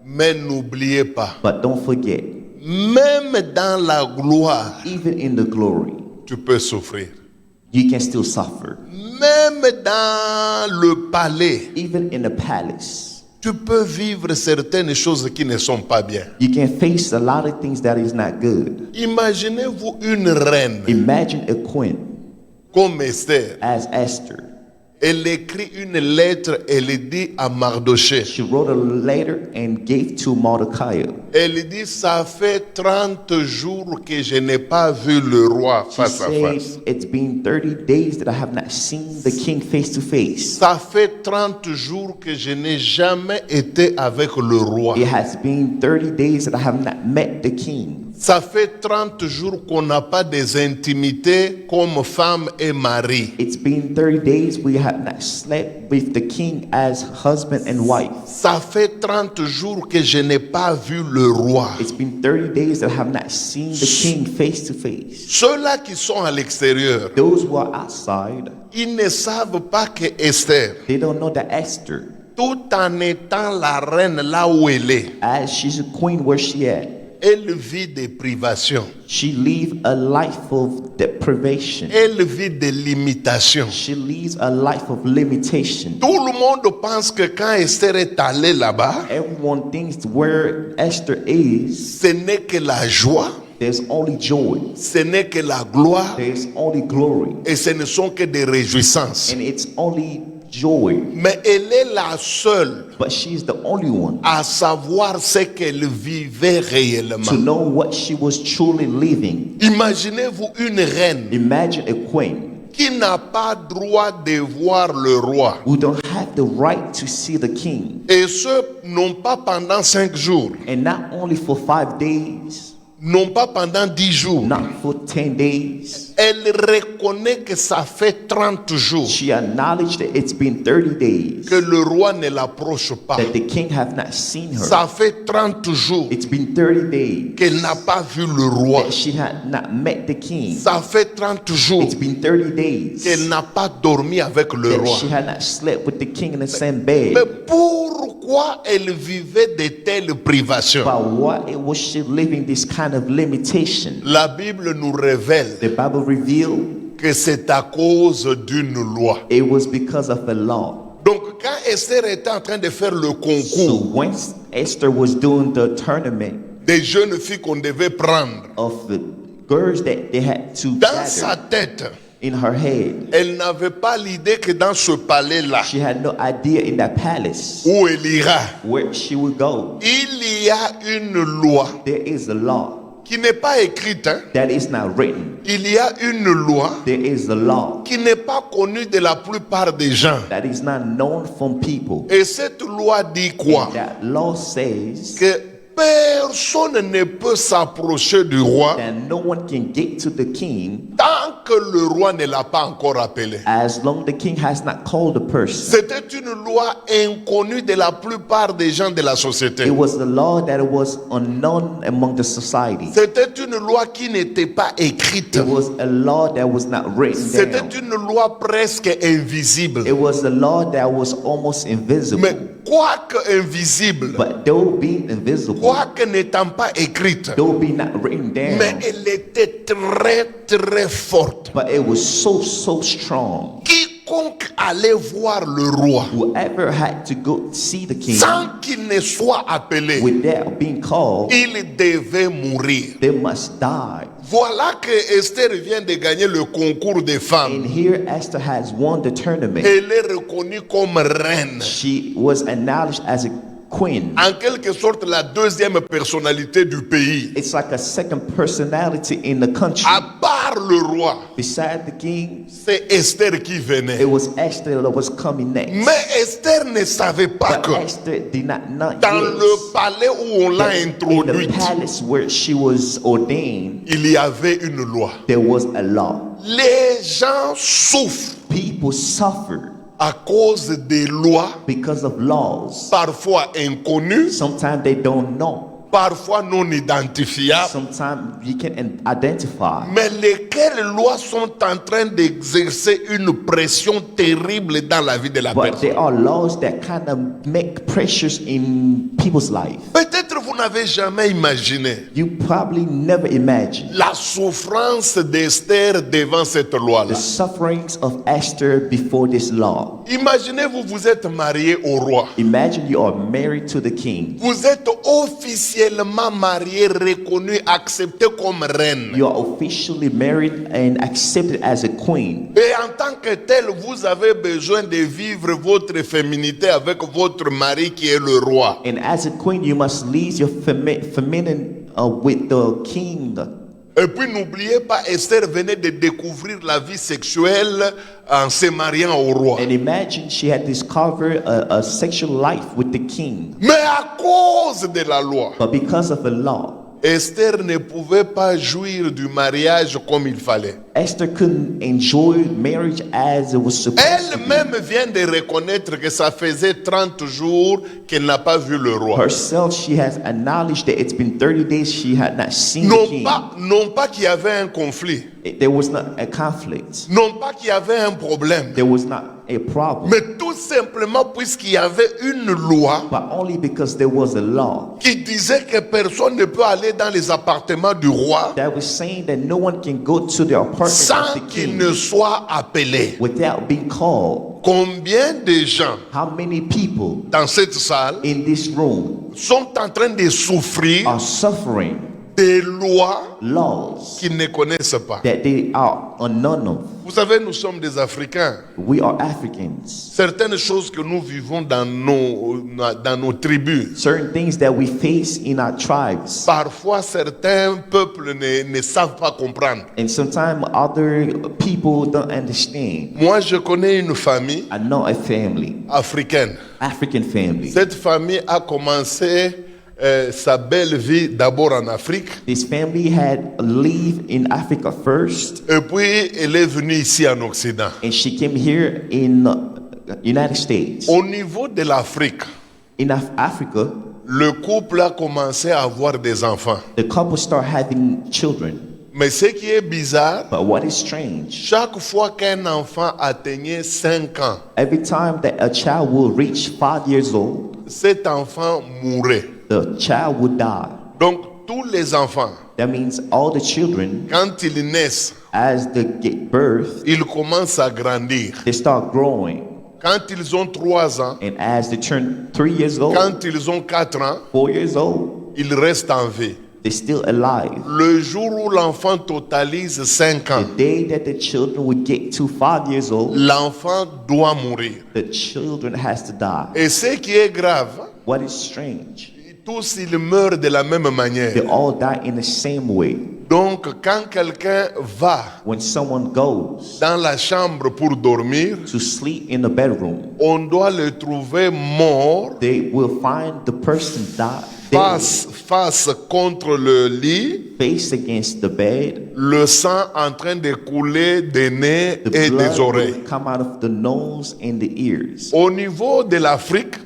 Mais n'oubliez pas, But don't forget, même dans la gloire, even in the glory, tu peux souffrir. you can still suffer. Même dans le palais, Even in the palace, tu peux vivre certaines choses qui ne sont pas bien. you can face a lot of things that is not good. Imaginez-vous une reine Imagine a queen comme Esther. as Esther. Elle écrit une lettre, elle dit à Mardoché. She wrote a letter and gave to Mordecai. Elle dit, ça fait 30 jours que je n'ai pas vu le roi She face à face. says, it's been 30 days that I have not seen the king face to face. Ça fait 30 jours que je n'ai jamais été avec le roi. It has been 30 days that I have not met the king. Ça fait 30 jours qu'on n'a pas des intimités comme femme et mari. It's been 30 days we have not slept with the king as husband and wife. Ça fait 30 jours que je n'ai pas vu le roi. It's been 30 days that I have not seen the king face to face. Ceux-là qui sont à l'extérieur, Those who are outside, ils ne savent pas que Esther, they don't know that Esther, tout en étant la reine là où elle est, as she's a queen where she at, elle vit des privations. she live a life of deprivation. Elle vit des limitations. She lives a life of limitation. Tout le monde pense que quand Esther est allée là-bas, Everyone thinks where Esther is, ce n'est que la joie, there's only joy, ce n'est que la gloire there's only glory, et ce ne sont que des réjouissances. and it's only joy. Mais elle est la seule But she's the only one à savoir ce qu'elle vivait to réellement. know what she was truly living. Imaginez-vous une reine Imagine a queen qui n'a pas droit de voir le roi. who don't have the right to see the king. Et ce, non pas pendant 5 jours, And not only for 5 days, non pas pendant 10 jours. not for 10 days. Elle reconnaît que ça fait 30 jours She acknowledged that it's been 30 days que le roi ne l'approche pas. that the king have not seen her. Ça fait 30 jours It's been 30 days qu'elle n'a pas vu le roi. that she had not met the king. Ça fait 30 jours It's been 30 days qu'elle n'a pas dormi avec le that roi. she had not slept with the king in the same Mais bed. pourquoi elle vivait de telles privations? But why was she living this kind of limitation? La Bible nous révèle The Bible revealed que c'est à cause d'une loi. it was because of a law. Donc quand Esther était en train de faire le So concours when Esther was doing the tournament des jeunes filles qu'on devait prendre, of the girls that they had to dans sa gather tête, in her head, elle n'avait pas l'idée que dans ce palais-là, she had no idea in that palace où elle ira, where she would go. il y a une loi There is a law qui n'est pas écrite. Hein? that is not written. Il y a une loi There is a law qui n'est pas connue de la plupart des gens. that is not known from people. Et cette loi dit quoi? And that law says Que personne ne peut s'approcher du roi that no one can get to the king tant que le roi ne l'a pas encore appelé. as long the king has not called the person. C'était une loi inconnue de la plupart des gens de la société. It was a law that was unknown among the society. C'était une loi qui n'était pas écrite. It was a law that was not written C'était down. une loi presque invisible. It was a law that was almost invisible. Mais quoique invisible, But though being invisible, quoique n'étant pas écrite, though being not written mais down, elle était très très forte. but it was so strong. Quiconque allait voir le roi Whoever had to go see the king sans qu'il ne soit appelé, without being called, il devait mourir. they must die. Voilà que Esther vient de gagner le concours des And femmes. here Esther has won the tournament. Elle est reconnue comme reine. She was acknowledged as a queen. En quelque sorte, la deuxième personnalité du pays. It's like a second personality in the country. À part le roi, Beside the king, c'est Esther qui it venait. was Esther that was coming next. Mais Esther ne savait pas But que Esther did not know dans yet le palais où on l'a that in the introduite, palace where she was ordained, il y avait une loi. there was a law. Les gens souffrent People suffered à cause des lois, because of laws. parfois inconnues, Sometimes they don't know. parfois non identifiables, Sometimes you can identify. mais lesquelles lois sont en train d'exercer une pression terrible dans la vie de la But personne. there are laws that kind of make pressures in people's life. Peut-être vous n'avez jamais imaginé You probably never imagined la souffrance d'Esther devant cette loi-là. the sufferings of Esther before this law. Imaginez-vous, vous êtes marié au roi. Imagine you are married to the king. Vous êtes officiellement marié, reconnu, accepté comme reine. You are officially married and accepted as a queen. Et en tant que tel, vous avez besoin de vivre votre féminité avec votre mari qui est le roi. And as a queen, you must lead your feminine with the king. Et puis n'oubliez pas, Esther venait de découvrir la vie sexuelle en se mariant au roi. And imagine she had discovered a sexual life with the king. Mais à cause de la loi, But because of the law, Esther ne pouvait pas jouir du mariage comme il fallait. Esther couldn't enjoy marriage as it was supposed to be. Elle-même vient de reconnaître que ça faisait 30 jours qu'elle n'a pas vu le roi. Herself, she has acknowledged that it's been 30 days she had not seen the king. Non pas qu'il y avait un conflit, There was not a conflict. non pas qu'il y avait un problème, There was not a problem. mais tout simplement puisqu'il y avait une loi But only because there was a law qui disait que personne ne peut aller dans les appartements du roi that was saying that no one can go to the apartment sans of the qu'il king ne soit appelé. without being called. Combien de gens How many people dans cette salle in this room sont en train de souffrir are suffering des lois laws qu'ils ne connaissent pas. that they are unknown of. Vous savez, nous sommes des Africains. We are Africans. Certaines choses que nous vivons dans nos tribus, Certain things that we face in our tribes, parfois certains peuples ne savent pas comprendre. and sometimes other people don't understand. Moi, je connais une famille I know a family, africaine. African family. Cette famille a commencé sa belle vie d'abord en Afrique, This family had lived in Africa first, et puis elle est venue ici en Occident. and she came here in United States. Au niveau de l'Afrique, In Africa, le couple a commencé à avoir des enfants. the couple start having children. Mais ce qui est bizarre, But what is strange, chaque fois qu'un enfant atteignait 5 ans, every time that a child will reach 5 years old, cet enfant mourait. the child would die. Donc tous les enfants, That means all the children, quand ils naissent, as they get birth, ils commencent à grandir. they start growing. Quand ils ont 3 ans, And as they turn 3 years old, quand ils ont 4 ans, 4 years old, ils restent en vie. they're still alive. Le jour où l'enfant totalise 5 ans, The day that the children would get to 5 years old, l'enfant doit mourir. the children has to die. Et ce qui est grave, What is strange, tous ils meurent de la même manière. they all die in the same way. Donc quand quelqu'un va When someone goes dans la chambre pour dormir, to sleep in the bedroom, on doit le trouver mort, they will find the person dead, face contre le lit, face against the bed. le sang en train de couler des nez The et des blood oreilles. will come out of the nose and the ears. Au niveau de l'Afrique,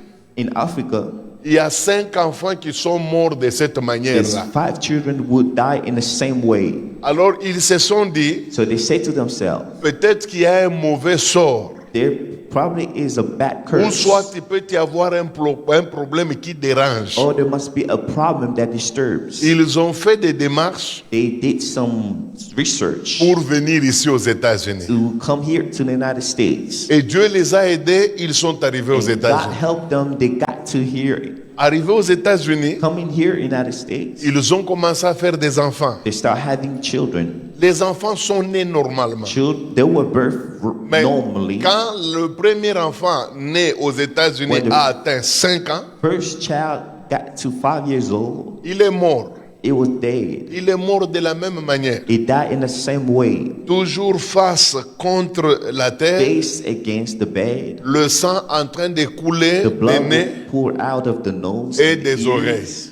In Africa, il y a 5 enfants qui sont morts de cette there's manière-là. 5 children would die in the same way. Alors ils se sont dit, So they say to themselves, peut-être qu'il y a un mauvais sort. there probably is a bad Ou curse, soit il peut y avoir un problème qui dérange. or there must be a problem that disturbs. Ils ont fait des démarches They did some research pour venir ici aux États-Unis. to come here to the United States. Et Dieu les a aidés, ils sont arrivés aux And God États-Unis. helped them. They got to here. Arrivés aux États-Unis, Coming here in the United States, ils ont commencé à faire des enfants. they start having children. Les enfants sont nés normalement. They were birthed Mais normally. quand le premier enfant né aux États-Unis When the- a atteint 5 ans, First child got to 5 years old, il est mort. it was dead. Il est mort de la même manière. It died in the same way, Toujours face contre la terre, face against the bed. le sang en train de couler The des blood nez would pour out of the nose et and des ears. oreilles.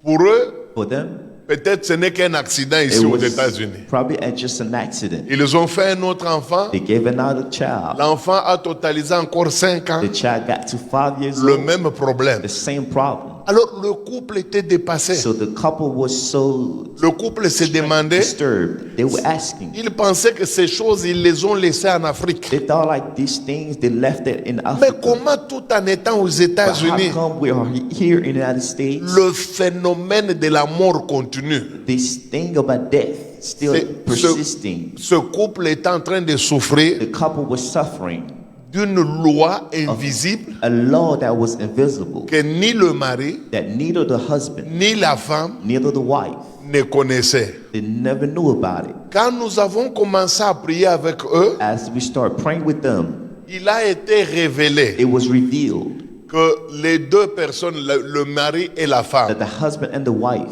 Pour eux, For them, peut-être ce n'est qu'un accident ici it aux was États-Unis. probably just an accident. Ils ont fait un autre enfant. They gave another child. L'enfant a totalisé encore 5 ans. The child got to 5 years Le old. même problème. The same problem. Alors le couple était dépassé. So the couple was so Le couple se demandait, disturbed. They were asking. ils pensaient que ces choses, ils les ont laissées en Afrique. They thought like these things, they left it in Mais Africa. comment tout en étant aux But how États-Unis, come we are here in the United States? le phénomène de la mort continue? This thing about death still C'est- persisting. Ce couple est en train de souffrir The couple was suffering d'une loi invisible a law that was invisible, que ni le mari, that neither the husband, ni la femme neither the wife, ne connaissaient. they never knew about it. Quand nous avons commencé à prier avec eux, As we start praying with them, il a été révélé it was revealed que les deux personnes, le mari et la femme, that the husband and the wife,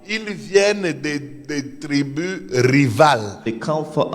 ils viennent des tribus rivales. they come from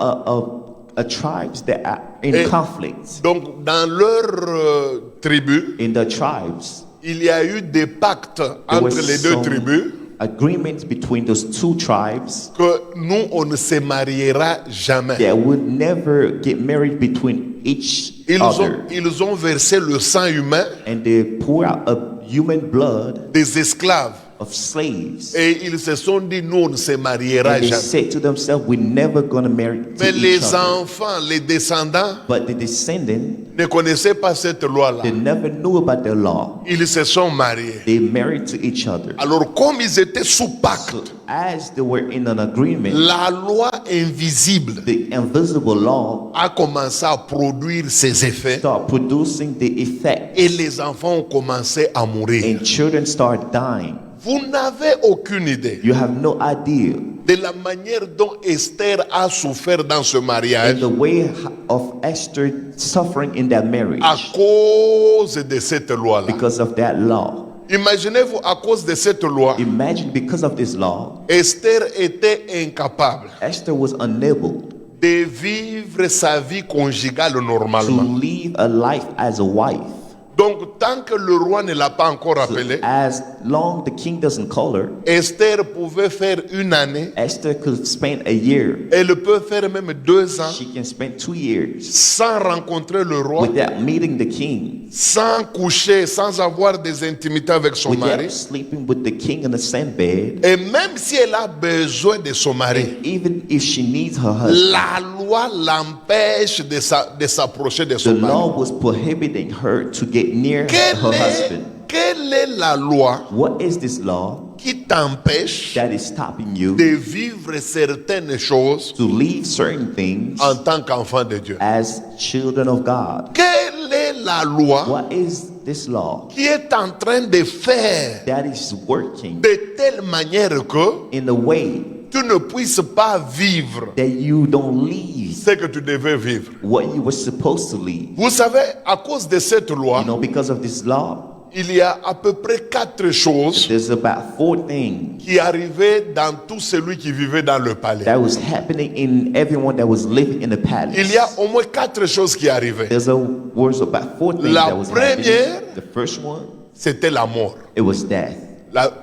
a tribes that are in Et conflict. donc, dans leur tribu, In the tribes, il y a eu des pactes there entre was les deux some tribus agreements between those two tribes que nous, on ne se mariera jamais. that would never get married between each other. Ils ont versé le sang humain And they pour out a human blood des esclaves. of slaves. Et ils se sont dit, nous, on ne se mariera And they jamais. said to themselves, we're never going to marry to Mais each les other. enfants, les descendants, But the descendant, ne connaissaient pas cette loi-là. they never knew about the law. Ils se sont mariés. They married to each other. Alors, comme ils étaient sous pacte, So as they were in an agreement, la loi invisible the invisible law a commencé à produire ses effets start producing the effect, et les enfants ont commencé à mourir. and children start dying. Vous n'avez aucune idée You have no idea de la manière dont Esther a souffert dans ce in mariage the way of Esther suffering in that à marriage cause de cette loi-là. because of that law. Imaginez-vous, à cause de cette loi, Imagine because of this law, Esther était incapable Esther was unable de vivre sa vie conjugale to normalement. live a life as a wife. Donc, tant que le roi ne l'a pas encore So appelé, as long the king doesn't call her, Esther pouvait faire une année, Esther could spend a year. elle peut faire même 2 ans She can spend 2 years sans rencontrer le roi, without meeting the king, sans coucher, sans avoir des intimités avec son mari. without sleeping with the king in the same bed. Et même si elle a besoin de son mari, Even if she needs her husband, la loi l'empêche de s'approcher de the son mari. law was prohibiting her to get near her husband. Quelle est la loi What is this law qui t'empêche that is stopping you de vivre certaines choses to leave certain things en tant qu'enfant de Dieu? as children of God? Quelle est la loi What is this law qui est en train de faire that is working de telle manière que in a way tu ne puisses pas vivre that you don't leave ce que tu devais vivre? what you were supposed to leave? Vous savez, à cause de cette loi, You know, because of this law, il y a à peu près 4 choses there's about 4 things qui arrivaient dans tout celui qui vivait dans le palais. that was happening in everyone that was living in the palace. Il y a au moins 4 choses qui arrivaient. Was about 4 things La that was première, happening. The first one, c'était la mort. it was death.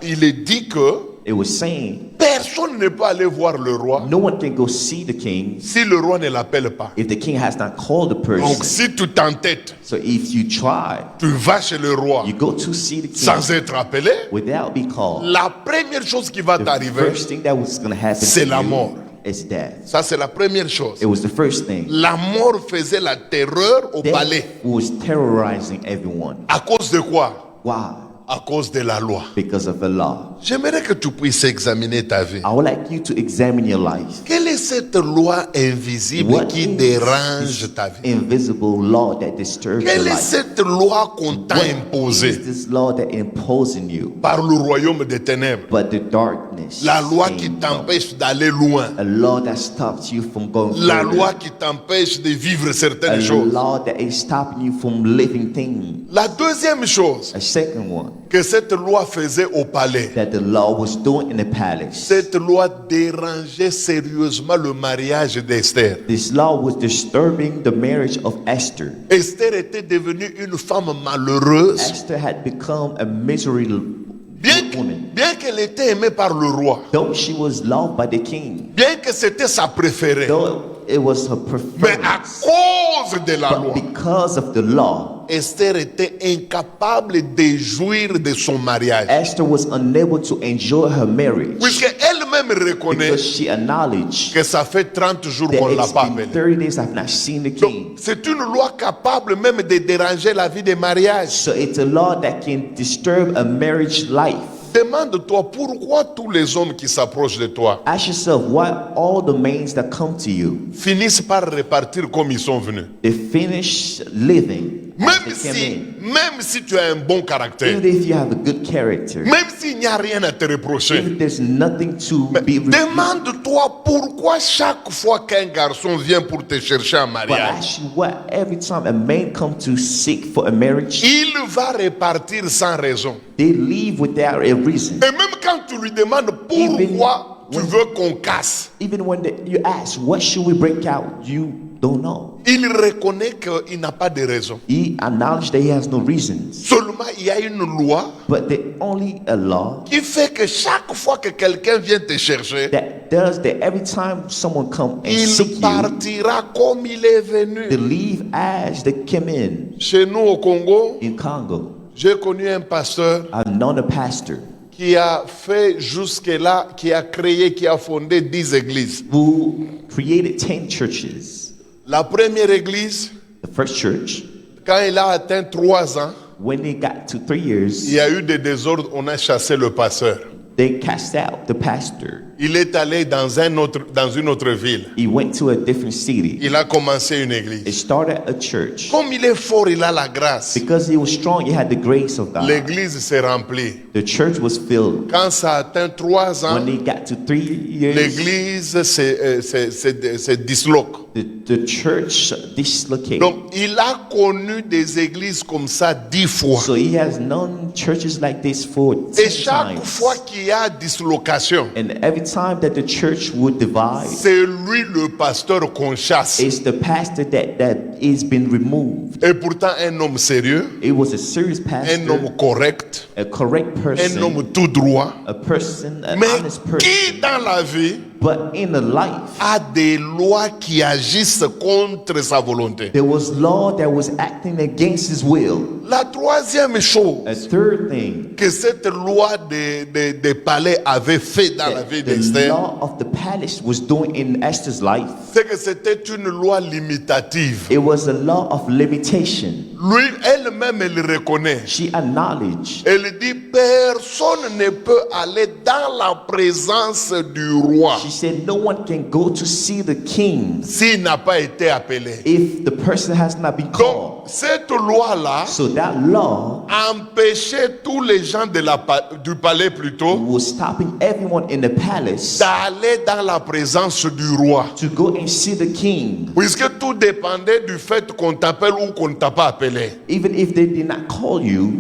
Il est dit que It was saying personne ne peut aller voir le roi no one can go see the king si le roi ne l'appelle pas. if the king has not called the Donc person. si tu t'entêtes, So if you try, tu vas chez le roi you go to see the king sans être appelé, without being called. la première chose qui va The t'arriver, first thing that was going to happen c'est to la you mort. is death. Ça c'est la première chose. It was the first thing. La mort faisait la terreur au palais. Death was terrorizing everyone. À cause de quoi? Why? À cause de la loi. Because of the law. J'aimerais que tu puisses examiner ta vie. I would like you to examine your life. Quelle est cette loi invisible What qui is dérange this ta vie? invisible law that disturbs your Quelle est life? cette loi qu'on t'a What is imposée this law that imposing you? par le royaume des ténèbres? But the darkness. La loi qui came t'empêche d'aller loin. from. A law that stops you from going La further. loi qui t'empêche de vivre A certaines choses. law that is stopping you from living things. La deuxième chose A second one que cette loi faisait au palais, that the law was doing in the palace. cette loi dérangeait sérieusement le mariage d'Esther. This law was disturbing the marriage of Esther. Esther était devenue une femme malheureuse, Esther had become a misery woman. bien qu'elle était aimée par le roi, Though she was loved by the king, bien que c'était sa préférée, though it was her mais à preference, cause de la loi, but because of the law, Esther était incapable de jouir de son mariage. Esther was unable to enjoy her marriage Puisqu'elle-même reconnaît because she acknowledged que ça fait 30 jours that qu'on ne l'a it's pas been appelée. 30 days I've not seen the Donc, king. c'est une loi capable même de déranger la vie des mariages. So it's a law that can disturb a marriage life. Demande-toi pourquoi tous les hommes qui s'approchent de toi Ask yourself why all the men that come to you, finissent par repartir comme ils sont venus. they finish living as Même they came in. même si tu as un bon caractère, Even if you have a good character, même s'il n'y a rien à te reprocher, even if there's nothing to be rebuked, demande-toi pourquoi chaque fois qu'un garçon vient pour te chercher en but mariage, ask you why every time a man comes to seek for a marriage, il va repartir sans raison. they leave without a reason. Et même quand tu lui demandes pourquoi tu veux qu'on casse, Even when you ask, what should we break out? You don't know. il reconnaît qu'il n'a pas de raison. He acknowledged that he has no reasons. Seulement, il y a une loi But there's only a law qui fait que chaque fois que quelqu'un vient te chercher, that does that every time someone comes and il seek you, partira comme il est venu. they leave as they came in. Chez nous au Congo, In Congo, j'ai connu un pasteur I've known a pastor qui a fait jusque-là, qui a créé, qui a fondé 10 églises. who created 10 churches. La première église, The first church, quand il a atteint 3 ans, when they got to 3 il years, y a eu des désordres, on a chassé le pasteur. They cast out the pastor. Il est allé dans une autre ville. He went to a different city. Il a commencé une He église. started a church. Comme il est fort, il a la grâce. Because he was strong, he had the grace of God. L'église s'est remplie. The church was filled. Quand ça a atteint 3 ans, When they got to 3 years, l'église se disloque. the church dislocated. Donc, il a connu des églises comme ça 10 fois. So he has known churches like this for Et 10 chaque times. fois qu'il y a dislocation, And every time that the church would divide, c'est lui le pasteur qu'on chasse. it's the pastor that is been removed. Et pourtant, un homme sérieux, It was a serious un pastor, homme correct, a correct un person, homme tout droit, a person, an mais honest person. qui dans la vie But in the life, a des lois qui agissent contre sa volonté. there was law that was acting against his will. La troisième chose A third thing, que cette loi des palais avait fait dans la vie the d'Esther, law of the palace was doing in Esther's life, c'est que c'était une loi limitative. it was a law of limitation. Lui, elle-même, elle le reconnaît. She acknowledged. Elle dit, personne ne peut aller dans la présence du roi She said no one can go to see the king s'il n'a pas été appelé. if the person has not been Donc, called. cette loi-là So that law empêchait tous les gens du palais plutôt was stopping everyone in the palace d'aller dans la présence du roi. to go and see the king, Puisque tout dépendait du fait qu'on t'appelle ou qu'on ne t'a pas appelé. even if they did not call you.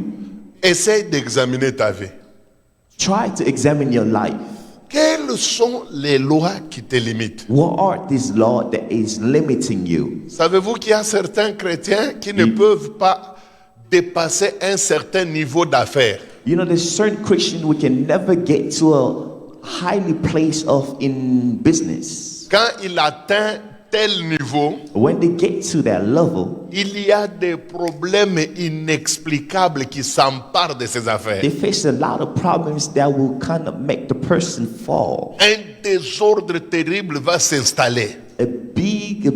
Essaye d'examiner ta vie. Try to examine your life. Quelles sont les lois qui te limitent? What are these laws that is limiting you? Savez-vous qu'il y a certains chrétiens qui ne peuvent pas dépasser un certain niveau d'affaires? You know, there's certain Christians we can never get to a highly place of in business. Quand il atteint tel niveau, When they get to that level, il y a des problèmes inexplicables qui s'emparent de ses affaires. they face a lot of problems that will kind of make the person fall. Un désordre terrible va s'installer. A big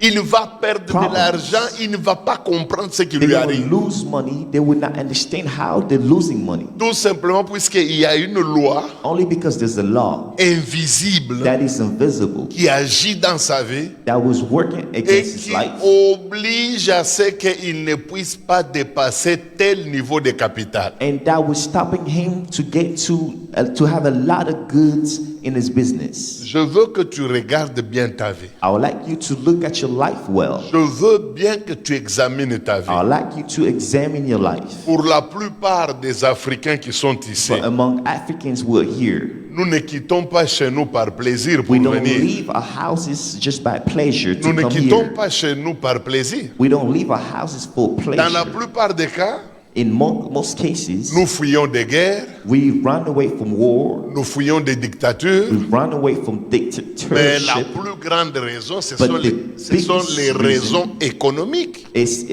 Il va perdre Problems. de l'argent, il ne va pas comprendre ce qui they're lui going arrive. to lose money. They will not understand how they're losing money. Tout simplement puisqu'il y a une loi Only because there's a law invisible that is invisible qui agit dans sa vie that was working et against his qui life. oblige à ce qu'il ne puisse pas dépasser tel niveau de capital. And that was stopping him to get to have a lot of goods in his business. Je veux que tu regardes bien ta vie. I would like you to look at your life well. Je veux bien que tu examines ta vie. I would like you to examine your life. Pour la plupart des Africains qui sont ici, But among Africans who are here, nous ne quittons pas chez nous par plaisir pour we don't venir. leave our houses just by pleasure Nous to ne come quittons here. pas chez nous par plaisir. We don't leave our houses for Dans la pleasure. plupart des cas, In most cases, nous fuyons des guerres, we run away from war. nous fuyons des dictatures. We run away from Mais la dictatorship. plus grande raison, ce But sont the les biggest raisons économiques. It's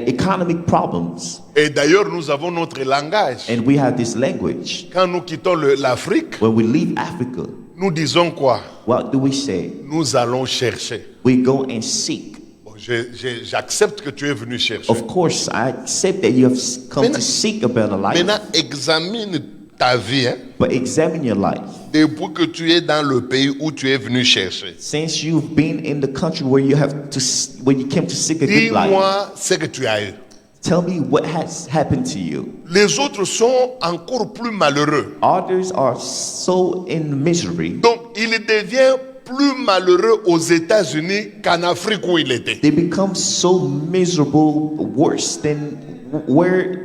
economic problems. Et d'ailleurs, nous avons notre langage. And we have this language. Quand nous quittons l'Afrique, When we leave Africa, nous disons quoi? what do we say? Nous allons chercher. We go and seek. Bon, j'accepte que tu es venu chercher. Of course, I accept that you have come Maintenant- to seek a better life. Maintenant, examine ta vie, hein, But examine your life. depuis que tu es dans le pays où tu es venu chercher. Since you've been in the country where you came to seek a good life, Dis-moi ce que tu as eu. tell me what has happened to you. Les autres sont encore plus malheureux. Others are so in misery. Donc, il devient plus malheureux aux États-Unis qu'en Afrique où il était. They become so miserable, worse than where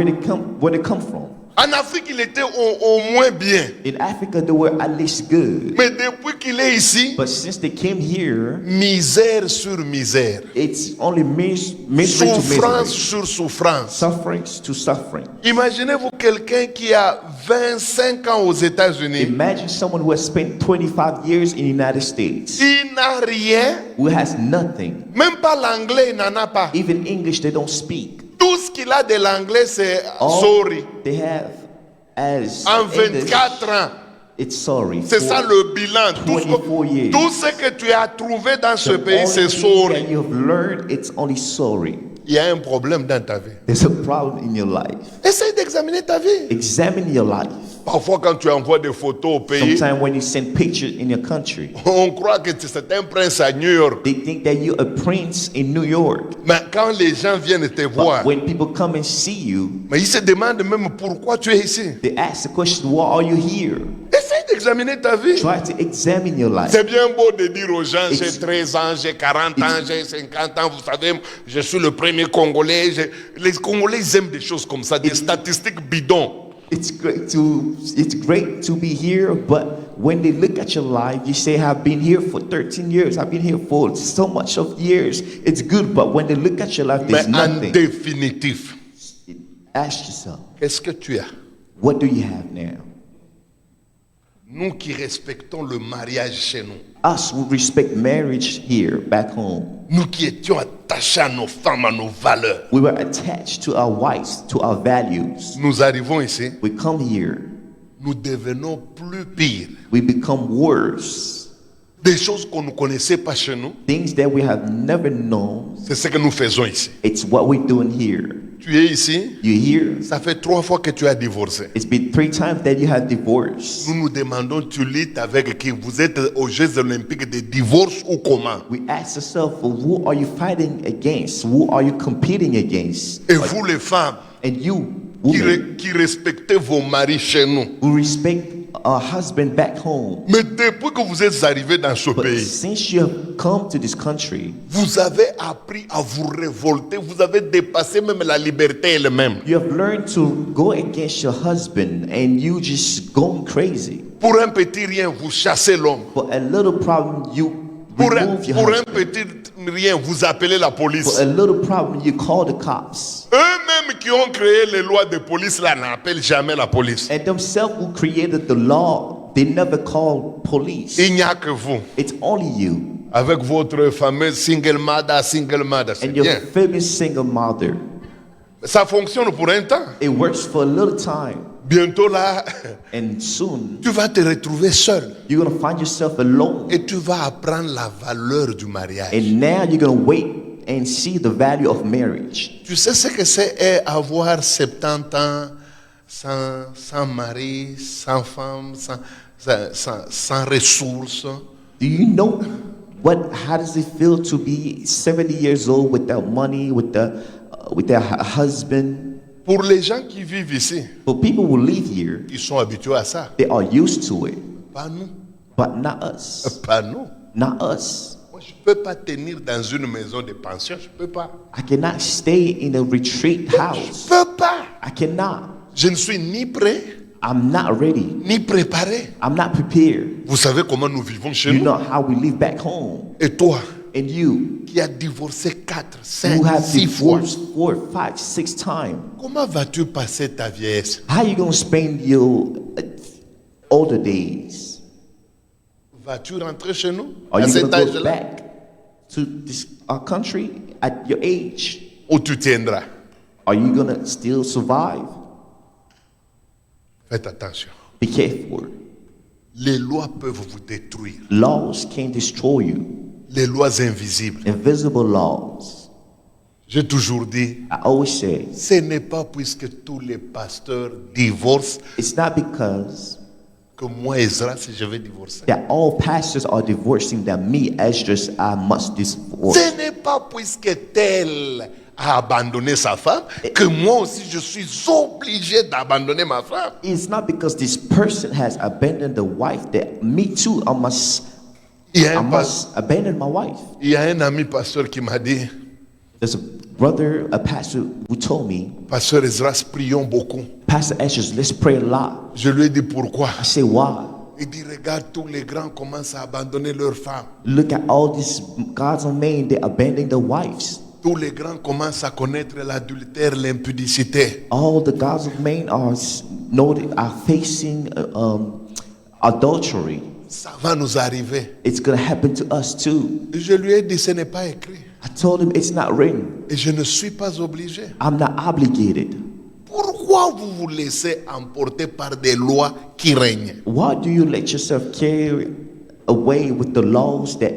they come from. En Afrique, il était au moins bien. In Africa, they were at least good. Mais depuis qu'il est ici, But since they came here, misère sur misère. it's only misery to Souffrance misery. sur souffrance. Sufferings to suffering. Imaginez-vous quelqu'un qui a 25 ans aux États-Unis. Imagine someone who has spent 25 years in the United States, Il n'a rien. who has nothing. Même pas l'anglais, il n'en a pas. Even English, they don't speak. Tout ce qu'il a de l'anglais, c'est All sorry. they have as En English, 24 ans. it's sorry. C'est ça le bilan. 24 years. Tout ce que tu as trouvé dans ce The pays, only c'est thing that sorry. you have learned, it's only sorry. il y a un problème dans ta vie. There's a problem in your life. Essaye d'examiner ta vie. Examine your life. Parfois, quand tu envoies des photos au pays, Sometimes when you send pictures in your country, on croit que c'est un prince à New York. they think that you're a prince in New York. Mais quand les gens viennent te voir, But when people come and see you, mais ils se demandent même pourquoi tu es ici. they ask the question, why are you here? Essaye d'examiner ta vie. Try to examine your life. C'est bien beau de dire aux gens, j'ai It's- 13 ans, j'ai 40 ans, j'ai 50 ans, vous savez, je suis le premier Congolais. Les Congolais, ils aiment des choses comme ça, des statistiques bidons. It's great to be here, but when they look at your life, you say, I've been here for 13 years. I've been here for so much of years. It's good, but when they look at your life, Mais there's en nothing. définitif, Ask yourself, qu'est-ce que tu as? what do you have now? Nous qui respectons le mariage chez nous, Us who respect marriage here, back home, nous qui étions attachés à nos femmes, à nos valeurs, we were attached to our wives, to our values. nous arrivons ici, We come here, nous devenons plus pires. we become worse. Des choses qu'on ne connaissait pas chez nous, Things that we have never known, c'est ce que nous faisons ici. it's what we're doing here. Tu es ici, You here? ça fait 3 fois que tu as divorcé. It's been 3 times that you have divorced. Nous nous demandons, tu luttes avec qui? Vous êtes aux Jeux Olympiques de divorce ou comment? We ask ourselves, well, who are you fighting against? Who are you competing against? Et vous les femmes, And you, women, qui respectez vos maris chez nous. who respect our husband back home. Mais depuis que vous êtes arrivés dans ce But pays, since you have come to this country, vous avez appris à vous révolter. Vous avez dépassé même la liberté elle-même. you have learned to go against your husband and you just going crazy. Pour un petit rien, vous chassez l'homme. For a little problem, you Pour remove your un husband. petit rien, vous appelez la police. For a little problem, you call the cops. Eux-mêmes qui ont créé les lois de police là n'appellent jamais la police. And themselves who created the law, they never call police. Il n'y a que vous. It's only you Avec votre fameuse single mother, c'est and your bien. famous single mother. Ça fonctionne pour un temps. It works for a little time, Bientôt là, and soon tu vas te retrouver seul. you're gonna find yourself alone. Et tu vas apprendre la valeur du mariage. And now you're gonna wait and see the value of marriage. Tu sais ce que c'est avoir 70 ans sans mari, sans femme, sans ressources? Do you know how does it feel to be 70 years old without money, without a husband? Pour les gens qui vivent ici, For people who live here, ils sont habitués à ça. they are used to it, Pas nous. but not us. Pas nous. Not us. Moi, je ne peux pas tenir dans une maison de pension. Je ne peux pas. I cannot stay in a retreat Je house. ne peux pas. I cannot. Je ne suis ni prêt, I'm not ready. ni préparé. I'm not prepared. Vous savez comment nous vivons chez You nous? know how we live back home. Et toi, And you, qui as divorcé 4, who 5, have 6 fois, divorced 4, 5, 6 times, comment vas-tu passer ta vieillesse? how you gonna spend your older days? Vas-tu rentrer chez nous Are à you cet gonna go âge-là? back to this our country at your age? Ou tu tiendras? Are you gonna still survive? Faites attention. Be careful. Les lois peuvent vous détruire. Laws can destroy you. Les lois invisibles. Invisible laws. J'ai toujours dit, I always say, ce n'est pas puisque tous les pasteurs divorcent it's not because que moi, Ezra, si je vais divorcer. that all pastors are divorcing that me, Esdras, I must divorce. Ce n'est pas puisque tel a abandonné sa femme que moi aussi je suis obligé d'abandonner ma femme. It's not because this person has abandoned the wife that me too, I must abandon my wife. Il y a un ami pasteur qui m'a dit, There's a pastor who told me, Pasteur Ezra, prions beaucoup. Pastor Esdras, let's pray a lot. Je lui ai dit pourquoi. I say, why? Il dit, regarde, tous les grands commencent à abandonner leurs femmes. Look at all these gods of men, they're abandoning their wives. Tous les grands commencent à connaître l'adultère, l'impudicité. All the gods of men are facing adultery. Ça va nous arriver. It's going to happen to us too. Je lui ai dit, ce n'est pas écrit. I told him it's not written. Et je ne suis pas obligé. I'm not obligated. Pourquoi vous vous laissez emporter par des lois qui règnent? Why do you let yourself carry away with the laws that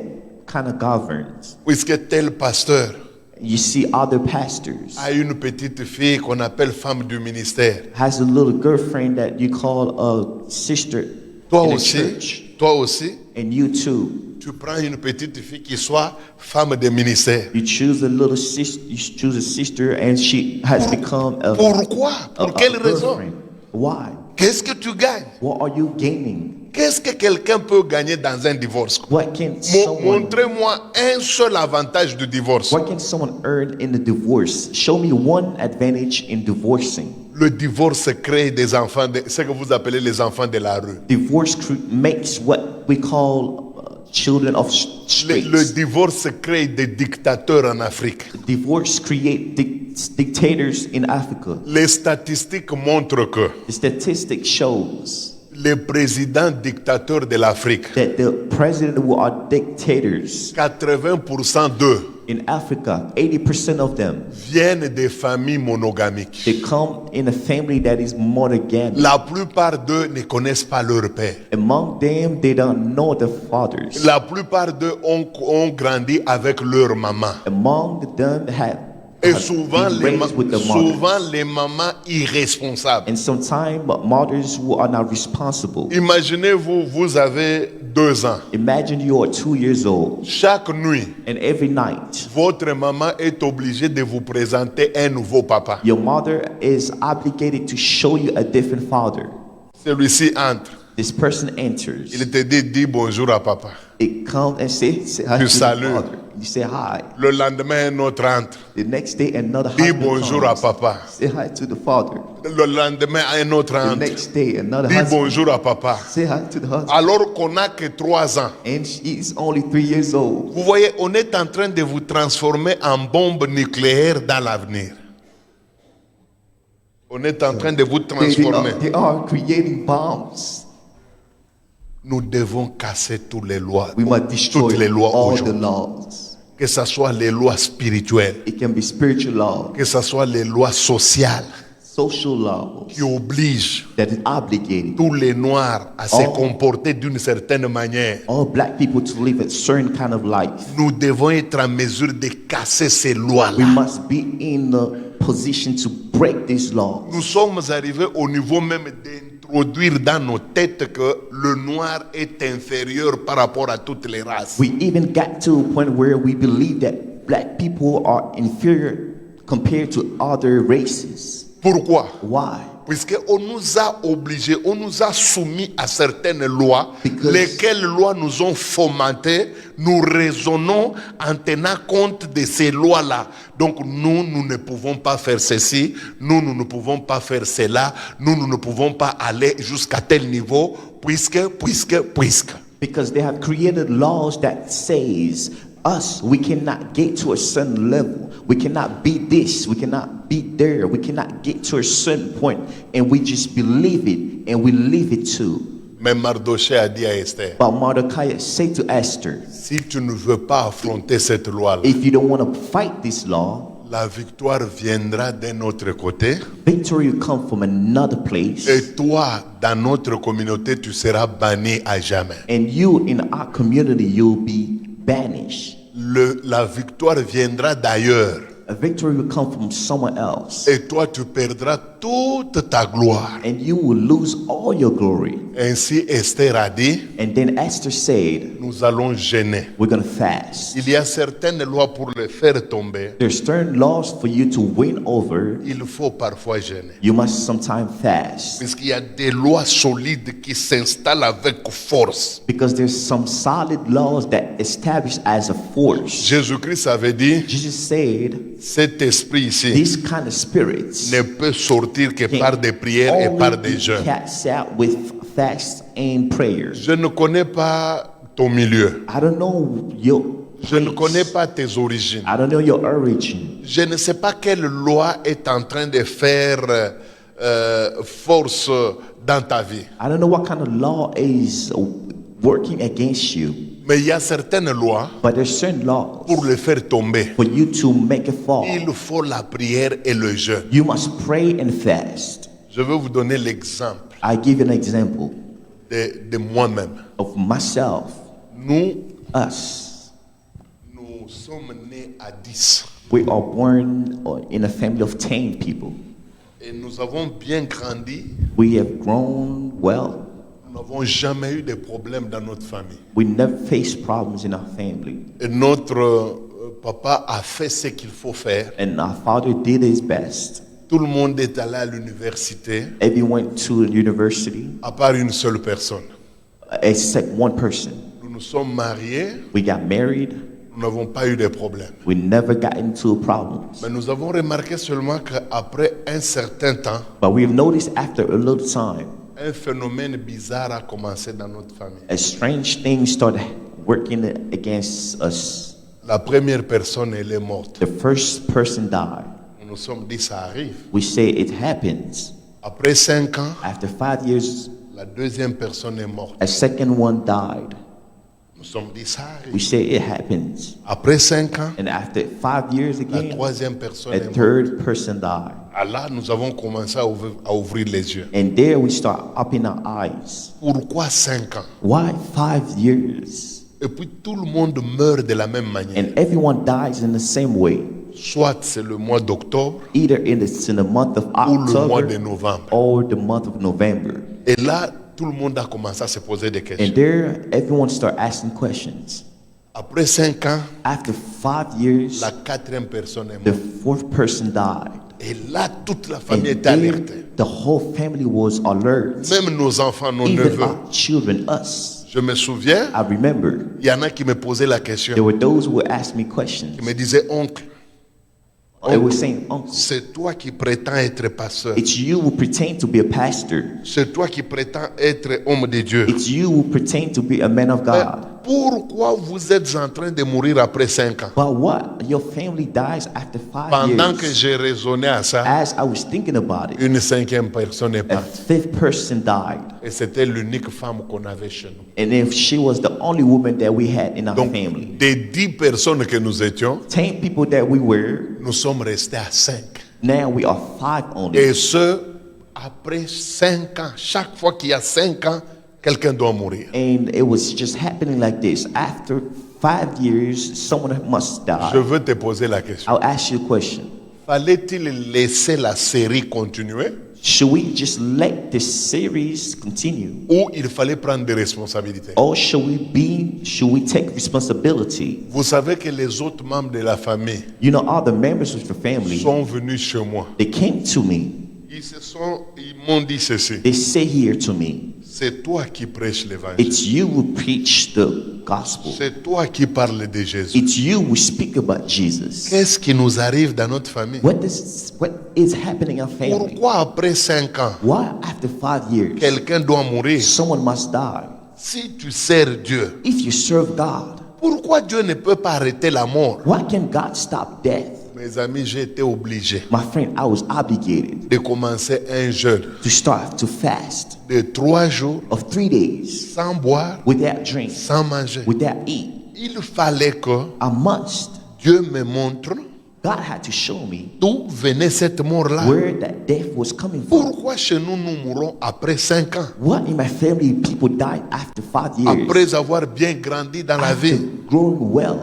kind of governs? Puisque tel pasteur you see other pastors a une petite fille qu'on appelle femme du ministère. has a little girlfriend that you call a sister Toi in a aussi, church, toi aussi, and you too. tu prends une petite fille qui soit femme de ministère. You choose a little sister. You choose a sister, and she has become a, Pourquoi? a, Pour quelle a raison? girlfriend. Why? Qu'est-ce que tu gagnes? What are you gaining? Qu'est-ce que quelqu'un peut gagner dans un divorce? What can someone? Montrez-moi un seul avantage du divorce. What can someone earn in a divorce? Show me one advantage in divorcing. Le divorce crée des enfants, ce que vous appelez les enfants de la rue. Divorce makes what we call children of streets. Le divorce crée des dictateurs en Afrique. Divorce create dictators in Africa. Les statistiques montrent que The statistic shows les présidents dictateurs de l'Afrique, that the president who are dictators 80% d'eux in Africa, 80% of them, viennent des familles monogamiques. they come in a family that is monogamic. La plupart d'eux ne connaissent pas leur père. Among them, they don't know the fathers. La plupart d'eux ont grandi avec leur maman. Among them Et have souvent been raised with the mother. les mamans irresponsables. And sometimes mothers who are not responsible. Imaginez-vous, vous avez 2 ans. Imagine you are 2 years old, Chaque nuit, and every night votre maman est obligée de vous présenter un nouveau papa. your mother is obligated to show you a different father. Celui-ci entre. This person enters. Il te dit, dis bonjour à papa. It comes and say hi Tu to the salues. father. You say hi. Le lendemain, un autre entre. The next day, another Dis husband bonjour à comes. papa. Say hi to the father. Le lendemain, un autre The entre. next day, another Dis husband. bonjour à papa. Say hi to the husband. Alors qu'on n'a que 3 ans. And he's only 3 years old. Vous voyez, on est en train de vous transformer en bombe nucléaire dans l'avenir. On est en train de vous transformer. They are creating bombs. Nous devons casser toutes les lois. We must destroy Toutes les lois all the aujourd'hui. laws. Que ce soit les lois spirituelles, It can be spiritual law, que ce soit les lois sociales social laws qui obligent that is obligated tous les noirs à se Oh. comporter d'une certaine manière. all black people to live a certain kind of life. Nous devons être en mesure de casser ces We lois-là. must be in a position to break these laws. Nous sommes arrivés au niveau même d'introduire dans nos têtes que le noir est inférieur par rapport à toutes les races. We even got to a point where we believe that black people are inferior compared to other races. Pourquoi? Why? Puisqu'on nous a obligés, on nous a soumis à certaines lois, Because- lesquelles lois nous ont fomentés. Nous raisonnons en tenant compte de ces lois-là. Donc nous ne pouvons pas faire ceci, nous ne pouvons pas faire cela, nous ne pouvons pas aller jusqu'à tel niveau, puisque. Because they have created laws that says us, we cannot get to a certain level. We cannot be this, we cannot be there, we cannot get to a certain point, and we just believe it and we leave it too. Mais Mardochée a dit à Esther, But Mordecai said to Esther, si tu ne veux pas affronter cette loi-là, if you don't want to fight this law, la victoire viendra d'un autre côté. victory will come from another place, Et toi, dans notre communauté, tu seras banni à jamais. and you in our community, you'll be banished. La victoire viendra d'ailleurs. A victory will come from someone else, Et toi, tu perdras toute ta gloire. and you will lose all your glory. Ainsi, Esther a dit, And then Esther said, nous allons jeûner. we're going to fast. Il y a certaines lois pour les faire tomber. There's certain laws for you to win over. Il faut parfois jeûner. You must sometimes fast, Puisqu'il y a des lois solides qui s'installent avec force. because there's some solid laws that establish as a force. Jésus-Christ avait dit, Jesus said, cet esprit ici these kind of spirits ne peut sortir que can par des prières et par only des be jeûnes. cast out with fast and prayers. Je ne connais pas ton milieu. I don't know your Je ne connais place. pas tes origines. I don't know your origin. Je ne sais pas quelle loi est en train de faire force dans ta vie. I don't know what kind of law is working against you. Mais il y a certaines lois, But there's certain laws pour le faire tomber, for you to make it fall. il faut la prière et le jeûne. You must pray and fast. Je vais vous donner l'exemple I give you an example de moi-même. of myself, Nous, us. nous Nous sommes nés à 10. We are born in a family of 10 people. Et nous avons bien grandi. We have grown well. Nous n'avons jamais eu de problèmes dans notre famille. We never faced problems in our family. Et notre papa a fait ce qu'il faut faire. And our father did his best. Tout le monde est allé à l'université, Everyone went to university à part une seule personne. except one person. Nous nous sommes mariés, We got married. nous n'avons pas eu de problème. We never got into problems. Mais nous avons remarqué seulement qu'après un certain temps, But we have noticed after a little time, un phénomène bizarre a commencé dans notre famille. a strange thing started working against us. La première personne, elle est morte. The first person died. Nous nous sommes dit, ça arrive. We say it happens. Après 5 ans, After 5 years, la deuxième personne est morte. a second one died. Nous sommes dit, ça We arrive. say it happens. Après 5 ans, And after 5 years la again, troisième personne a est morte. third person died. Ah là, nous avons commencé à ouvrir les yeux. And there we start opening our eyes. Pourquoi 5 ans? Why 5 years? Et puis tout le monde meurt de la même manière. And everyone dies in the same way. Soit c'est le mois d'octobre Either in the month of ou le mois de October novembre. or the month of November. Et là, tout le monde a commencé à se poser des And questions. there, everyone start asking questions. Après 5 ans, After 5 years, la quatrième personne est the morte. fourth person died. Et là, toute la And famille est there, alertée. the whole family was alert. Même nos enfants, nos Even neveux. our children, us. Je me souviens, I remember il y en a qui me posaient la question. there were those who would ask me questions. Qui me disaient, oncle, They were saying, "Uncle, c'est toi qui prétends être pasteur. it's you who pretend to be a pastor. C'est toi qui prétends être homme de Dieu. It's you who pretend to be a man of Mais God. pourquoi vous êtes en train de mourir après 5 ans? But what? Your family dies after 5 Pendant que years. j'ai raisonné à ça, As I was thinking about it, une cinquième personne est a partie. fifth person died. Et c'était l'unique femme qu'on avait chez nous. And if she was the only woman that we had in our Donc, family. des 10 personnes que nous étions, 10 people that we were, nous sommes restés à 5. now we are 5 only. Et ce, après 5 ans. Chaque fois qu'il y a 5 ans, quelqu'un doit mourir. And it was just happening like this. After 5 years, someone must Je die. veux te poser la question. I'll ask you a question. Fallait-il laisser la série continuer Should we just let this series continue? ou il fallait prendre des responsabilités? Or should we take responsibility? Vous savez que les autres membres de la famille You know, all the members of the family, sont venus chez moi. they came to me. Ils m'ont dit ceci. They say here to me, C'est toi qui prêches l'évangile. it's you who preach the gospel. C'est toi qui parles de Jésus. It's you who speak about Jesus. Qu'est-ce qui nous arrive dans notre famille? What is happening in our family? Pourquoi après 5 ans, Why after 5 years, quelqu'un doit mourir? someone must die? Si tu sers Dieu, If you serve God, pourquoi Dieu ne peut pas arrêter la mort? why can God stop death? Mes amis, j'ai été obligé My friend, I was obligated de commencer un jeûne to start to fast de 3 jours of 3 days sans boire, without drink, sans manger. without eat. Il fallait que I must. Dieu me montre God had to show me d'où venait cette mort-là. where that death was coming from. Pourquoi chez nous, nous mourons après 5 ans? What in my family people died after 5 years? Après avoir bien grandi dans la After vie. growing well.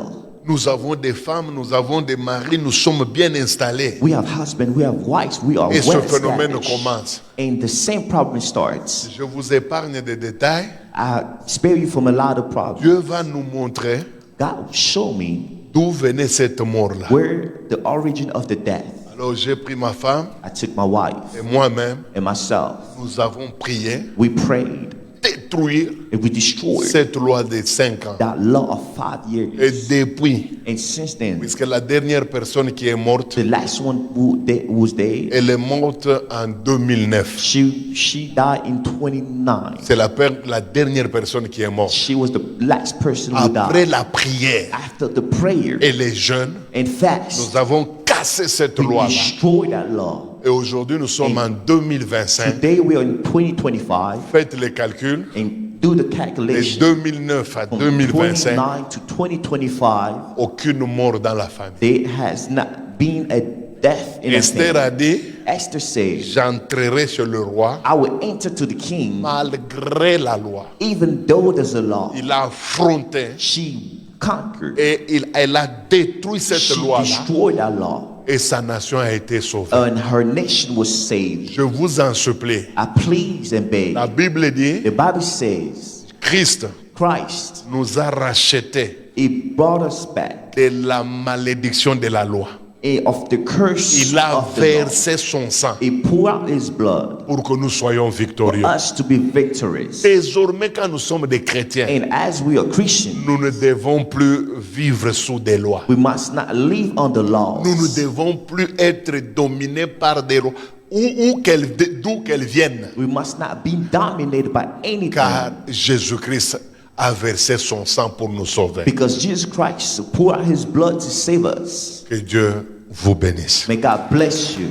Nous avons des femmes, nous avons des maris, nous sommes bien installés. We have husbands, we have wives, we are Et ce well phénomène established. commence. And the same problem starts. Je vous épargne des détails. I spare you from a lot of problems. Dieu va nous montrer God will show me d'où venait cette mort-là. where the origin of the death. Alors j'ai pris ma femme I took my wife et moi-même, and myself. nous avons prié, We prayed détruire and we destroyed cette loi de 5 ans. that law of 5 Et years. depuis, And since then, puisque la dernière personne qui est morte, the last one who was dead, elle est morte en 2009. she died in 29. C'est la dernière personne qui est morte. She was the last person who Après died. la prière After the prayer et les jeûnes, and fast, nous avons cassé cette we loi-là. destroyed that law. Et aujourd'hui, nous sommes en 2025. Today we are in 2025 Faites les calculs. and do the De calculation. 2009 à From 2025, 29 to 2025, aucune mort dans la famille. there has not been a death in a Esther family. a dit, Esther said, j'entrerai chez le roi I will enter to the king malgré la loi. even though there's a law. Il a affronté She conquer. Et elle a détruit cette She loi-là. destroyed that law. Et sa nation a été sauvée. And her nation was saved. Je vous en supplie. I please and beg. La Bible dit, The Bible says Christ Christ, nous a rachetés He brought us back de la malédiction de la loi. and of the curse Il a of the law. versé son sang He poured out His blood pour que nous soyons for victorieux. us to be victorious. Désormais, quand nous sommes des chrétiens, And as we are Christians, nous ne devons plus vivre sous des lois. we must not live under laws. Nous ne devons plus être dominés par des lois, d'où qu'elles viennent. We must not be dominated by anything. Car Jésus-Christ a versé son sang pour nous sauver. Because Jesus Christ poured out His blood to save us. Que Dieu vous bénisse. May God bless you.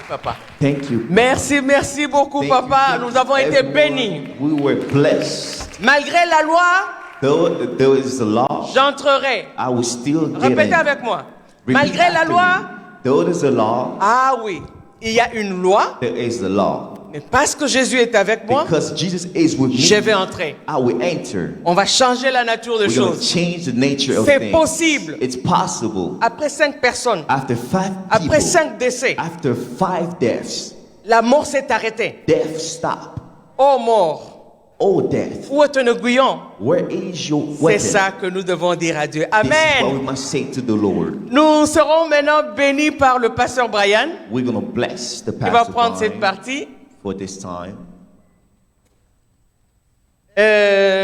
Papa. Thank you. Merci, merci beaucoup, Thank papa. you. Nous avons été Everyone, bénis. We were blessed. Malgré la loi, Though there is a law, j'entrerai. I will still get Répétez in. avec moi. Repeat Malgré la after loi, me. Though there's a law, ah oui, il y a une loi, there is a law. mais parce que Jésus est avec moi, Because Jesus is with je me, vais entrer. I will enter. On va changer la nature des We're going to choses. change the nature of C'est things. possible. It's possible. Après 5 personnes, After 5 après people, 5 décès, after 5 deaths, la mort s'est arrêtée. death stop. Oh mort, Oh death, où est ton aiguillon? where is your C'est weapon? ça que nous devons dire à Dieu. This is what Amen. we must say to the Lord. Nous serons maintenant bénis par le pasteur Brian, We're going to bless the qui va pastor prendre cette Brian partie. for this time.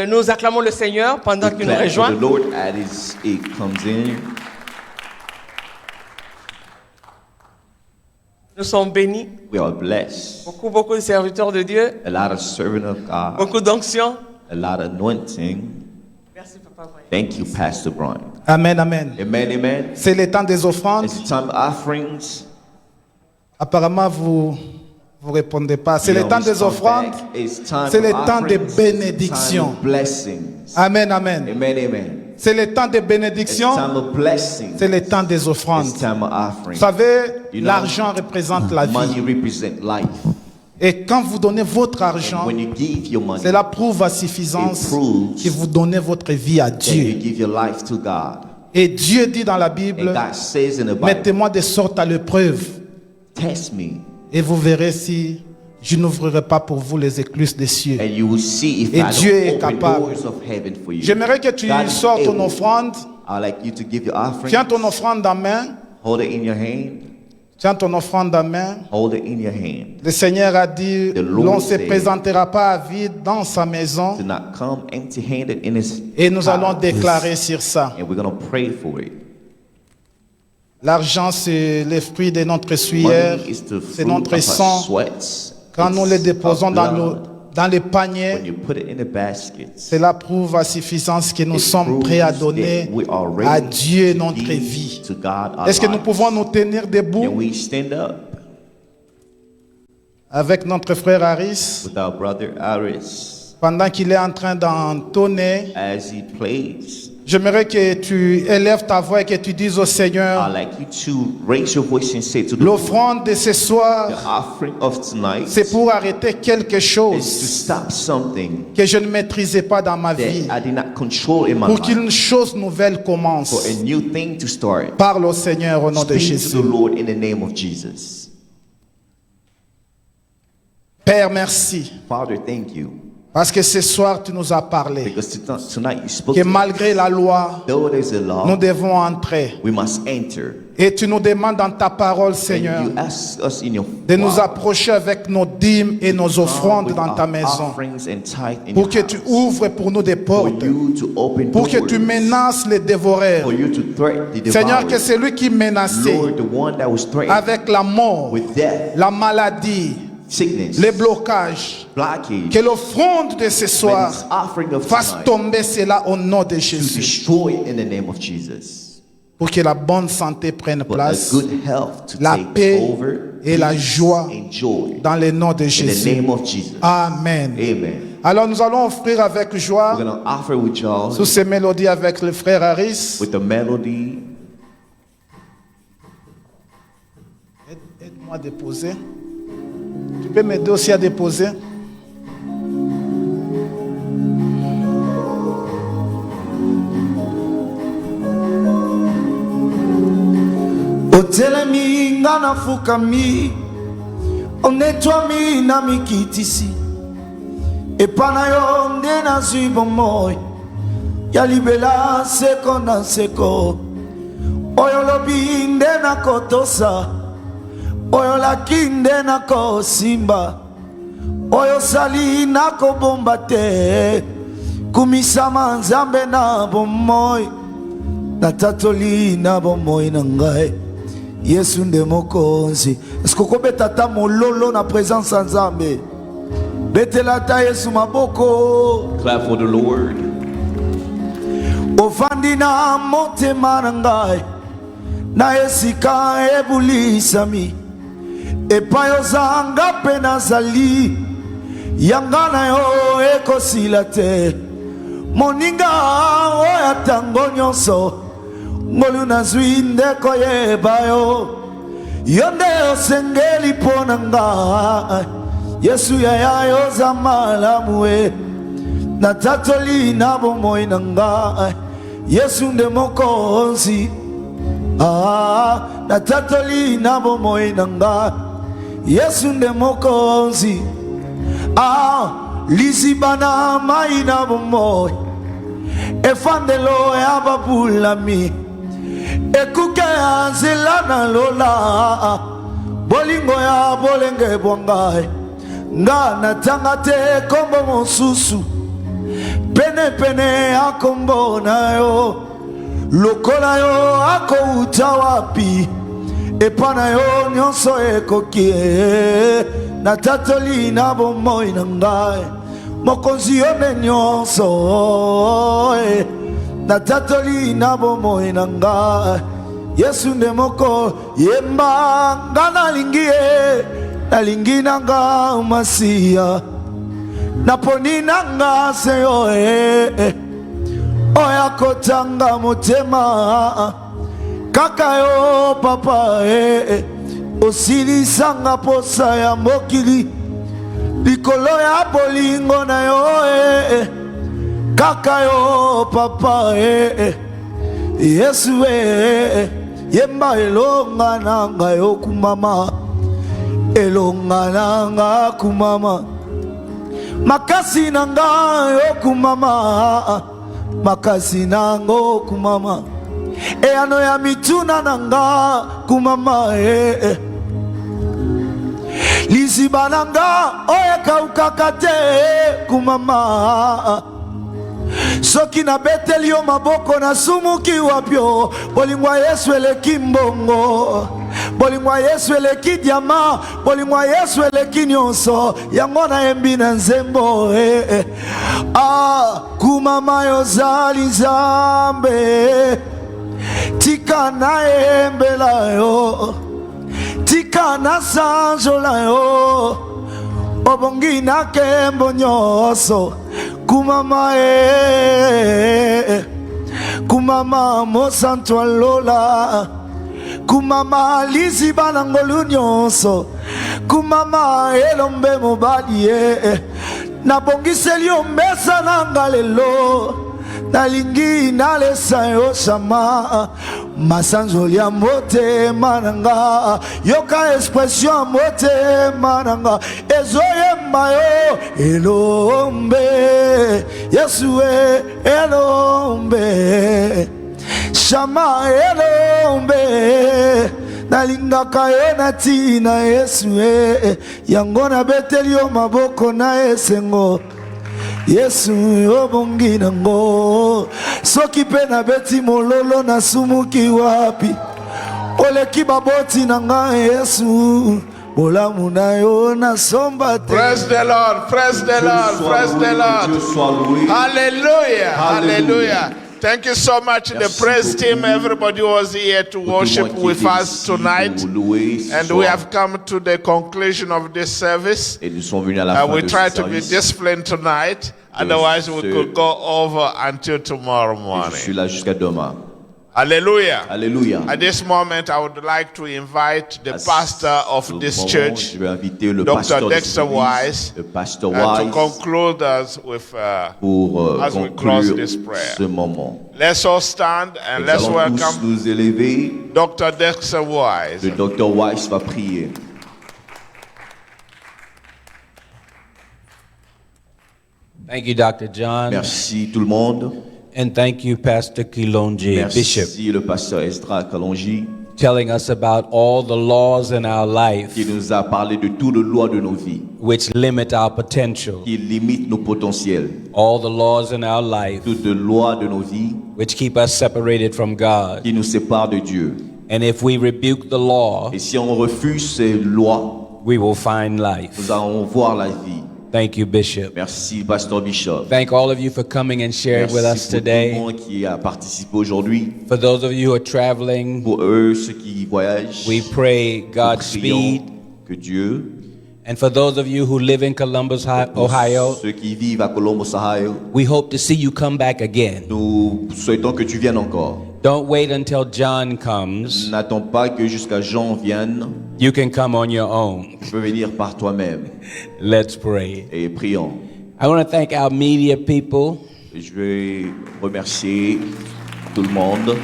Nous acclamons le Seigneur pendant We qu'il nous clap for rejoint. the Lord as He comes in. Nous sommes bénis. We are blessed. Beaucoup de serviteurs de Dieu. A lot of servant of God, Beaucoup d'onction. a lot of anointing. Merci, Papa Brian. Thank you, Pastor Brian. Amen, amen. Amen, amen. C'est le temps des offrandes. It's the time of offerings. Apparemment, vous répondez pas. C'est You le temps always des come offrandes. back. It's time C'est of le temps des offerings. bénédictions. Time of blessings. Amen, amen. Amen, amen. C'est le temps des It's bénédictions. time of blessings. C'est le temps des offrandes. It's time of Vous offerings. savez, You know, l'argent représente la Money vie. represents life. Et quand vous donnez votre argent, When you give your money, cela prouve à suffisance It proves que vous donnez votre vie à then you Dieu. give your life to God. Et Dieu dit dans la Bible, And God says in the Bible, mettez-moi de sorte à l'épreuve test me, et vous verrez si je n'ouvrirai pas pour vous les écluses des cieux. and you will see if Et I Dieu est don't open capable. doors of heaven for you. J'aimerais que tu God is sortes ton able. offrande. I'd like you to give your offering. Tiens ton offrande en main. Hold it in your hand. Tiens ton offrande en main. Hold it in your hand. Le Seigneur a dit, The Lord l'on ne se said- présentera pas à vide dans sa maison. Do not come empty-handed in His Et nous allons house. déclarer sur ça. And we're going to pray for it. L'argent, c'est le fruit de notre sueur, Money is the c'est fruit notre of our sang. sweats. Quand nous les It's déposons our dans blood. les When paniers, you put it in the baskets, cela prouve à suffisance que nous it sommes proves prêts à that donner we are à ready Dieu to notre give vie. to God our Est-ce que nous lives. pouvons nous tenir Can debout we stand up avec notre frère Harris with our brother Aris pendant qu'il est en train d'entonner? as he plays? J'aimerais que tu élèves ta voix et que tu dises au Seigneur, I'd like you to raise your voice and say to the Lord, l'offrande de ce the soir, offering of tonight c'est pour arrêter quelque is to chose stop something que je ne maîtrisais pas dans ma that vie, I did not control in my pour life, qu'une chose nouvelle for commence. a new thing to start. Parle au Seigneur au nom de Speak to Jésus. the Lord in the name of Jesus. Père, merci. Father, thank you. Parce que ce soir, tu nous as parlé Because tonight you spoke que to us. malgré la loi, Though there's a law, nous devons entrer. we must enter. Et tu nous demandes dans ta parole, And Seigneur, you ask us in your de nous word, approcher avec nos dîmes et nos come offrandes with dans our ta maison. offerings and tithe in Pour your que tu house. ouvres pour nous des For portes. you to open Pour que doors. tu menaces les dévoreurs. For you to threaten the Seigneur, que devourer. celui qui menaçait Lord, the one that was threatened avec la mort, with death, la maladie, sickness, les blocages, blockage, que l'offrande de ce may soir this offering of fasse tonight tomber cela au nom de to Jésus. destroy it in the name of Jesus. Pour que la bonne santé prenne But a place good health to la take paix over, et la peace joie and joy dans le nom de in the Jésus. name of Jesus. Amen. Amen. Alors nous allons offrir avec We're joie going to offer with joy, sous ces mélodies avec le frère Harris. with the melody. Aide-moi à déposer. Tu peux m'aider aussi à déposer. otelemi nga nafukami onetwami na mikitisi epa na yo nde nazwi bomoi ya libela seko na seko oyo lobi nde nakotosa oyo laki nde nakosimba oyo sali nakobomba te kumisama nzambe na bomoi natatoli na bomoi na ngai Yesu nde mokonzi. Est-ce que kobeta ta mololo na présence ya Nzambe? Betela ta Yesu maboko. Clap for the Lord. Ofandi na motema na ngai na esika ebulisami epai ozanga mpe nazali yanga na yo ekosila te moninga oyo ntango nyonso ngolu nazwi nde koyeba yo yo nde osengeli mpo na ngai Yesu yaya yoza malamu e natatoli na bomoi na ngai Yesu nde mokonzi natatoli na bomoi na ngai Yesu nde mokonzi liziba na mai na bomoi efandelo ya babulami ekuke ya nzela na lola bolingo ya bolenge bwangai nga natanga te kombo mosusu pene pene akombo na yo lokola yo akouta wapi epa na yo nyonso ekoki natatoli na bomoi na ngai mokonzi yo nde nyonso natatoli na bomoi na ngai Yesu nde moko yemba nga nalingi na nga masiya naponi na nga se yo oya kotanga motema kaka yo papa osilisanga posa ya mokili likolo ya bolingo na yo kaka yo papa Yesu yemba elonga nanga yo kumama elonga nanga kumama makasi nanga yo kumama makasi nango kumama ano ya mituna nanga kumama liziba nanga oya kaukaka te kumama soki na beteli yo maboko na sumuki wapyo bolingwa Yesu eleki mbongo bolingwa Yesu eleki diama bolingwa Yesu eleki nyonso yango na yembi na nzembo kumama yozali Nzambe tika na yembela yo tika na sanjola yo obongi na kembo nyonso kumama kumama mosantu alola kumama liziba na ngolu nyonso kumama elombe mobali nabongiseli yo mesa na nga lelo nalingi nalesa yo sama masanzoli ya motema nanga yoka expression ya motema nanga ezoyemba yo elombe Yesu elombe shama elombe nalingaka yo na tina Yesu yango na beteli yo maboko na esengo Yesu obongi nango soki pe na beti mololo na sumuki wapi oleki baboti nanga Yesu bolamu na yo na somba te. Praise the Lord, praise the Lord, praise the Lord. Hallelujah, hallelujah. Thank you so much, the praise team. Everybody was here to worship with us tonight. And we have come to the conclusion of this service. We try to be disciplined tonight. Otherwise, we could go over until tomorrow morning. Hallelujah. Alléluia. At this moment, I would like to invite the pastor of this moment, church, je vais inviter le Dr. pasteur de Dexter cette église, Wise, le pasteur to Wise, conclude us with, pour as we close conclure this prayer. ce moment. Let's all stand and Nous let's allons tous welcome nous élever. Dr. Dexter Wise. Le docteur Wise va prier. Thank you, Dr. John. Merci tout le monde. And thank you, Pastor Kilonji, Bishop, Merci le pasteur Esdra Kalonji telling us about all the laws in our life qui nous a parlé de toutes les lois de nos vies which limit our potential. qui limitent nos potentiels. All the laws in our life Toutes les lois de nos vies which keep us separated from God. qui nous séparent de Dieu. And if we rebuke the law, Et si on refuse ces lois, we will find life. nous allons voir la vie. Thank you, Bishop. Merci, pasteur Bishop. Thank all of you for coming and sharing with us Merci pour tout le today. monde qui a participé aujourd'hui. For those of you who are traveling, Pour eux, ceux qui voyagent, we pray nous Godspeed. prions que Dieu, And for those of you who live in Columbus, Ohio, ceux qui vivent à Columbus, Ohio, we hope to see you come back again. nous souhaitons que tu viennes encore. Don't wait until John comes. N'attends pas que jusqu'à Jean vienne. You can come on your own. Tu peux venir par toi-même. Let's pray. Et prions. I want to thank our media people Je vais remercier tout le monde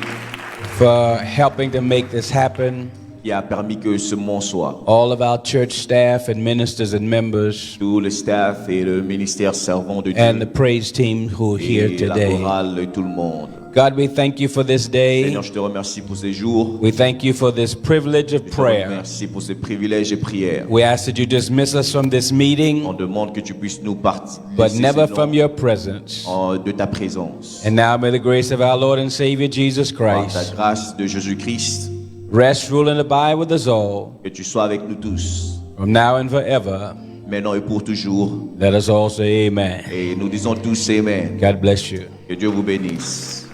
for helping to make this happen. qui a permis que ce moment soit. All of our church staff and ministers and members, Tout le staff et le ministère servant de and the Dieu. praise team who are here Et la today. chorale et tout le monde. God, we thank you for this day. Seigneur, je te remercie pour ces jours. We thank you for this privilege of Je te prayer. remercie pour ces privilèges et prières. We ask that you dismiss us from this meeting, On demande que tu puisses nous partir but never from your presence. de ta présence. And now may the grace of our Lord and Savior Jesus Par ta Christ grâce de Jésus-Christ, rest, rule, and abide with us all que tu sois avec nous tous, from now and forever. maintenant et pour toujours. Let us all say amen. Et nous disons tous Amen. God bless you. Que Dieu vous bénisse.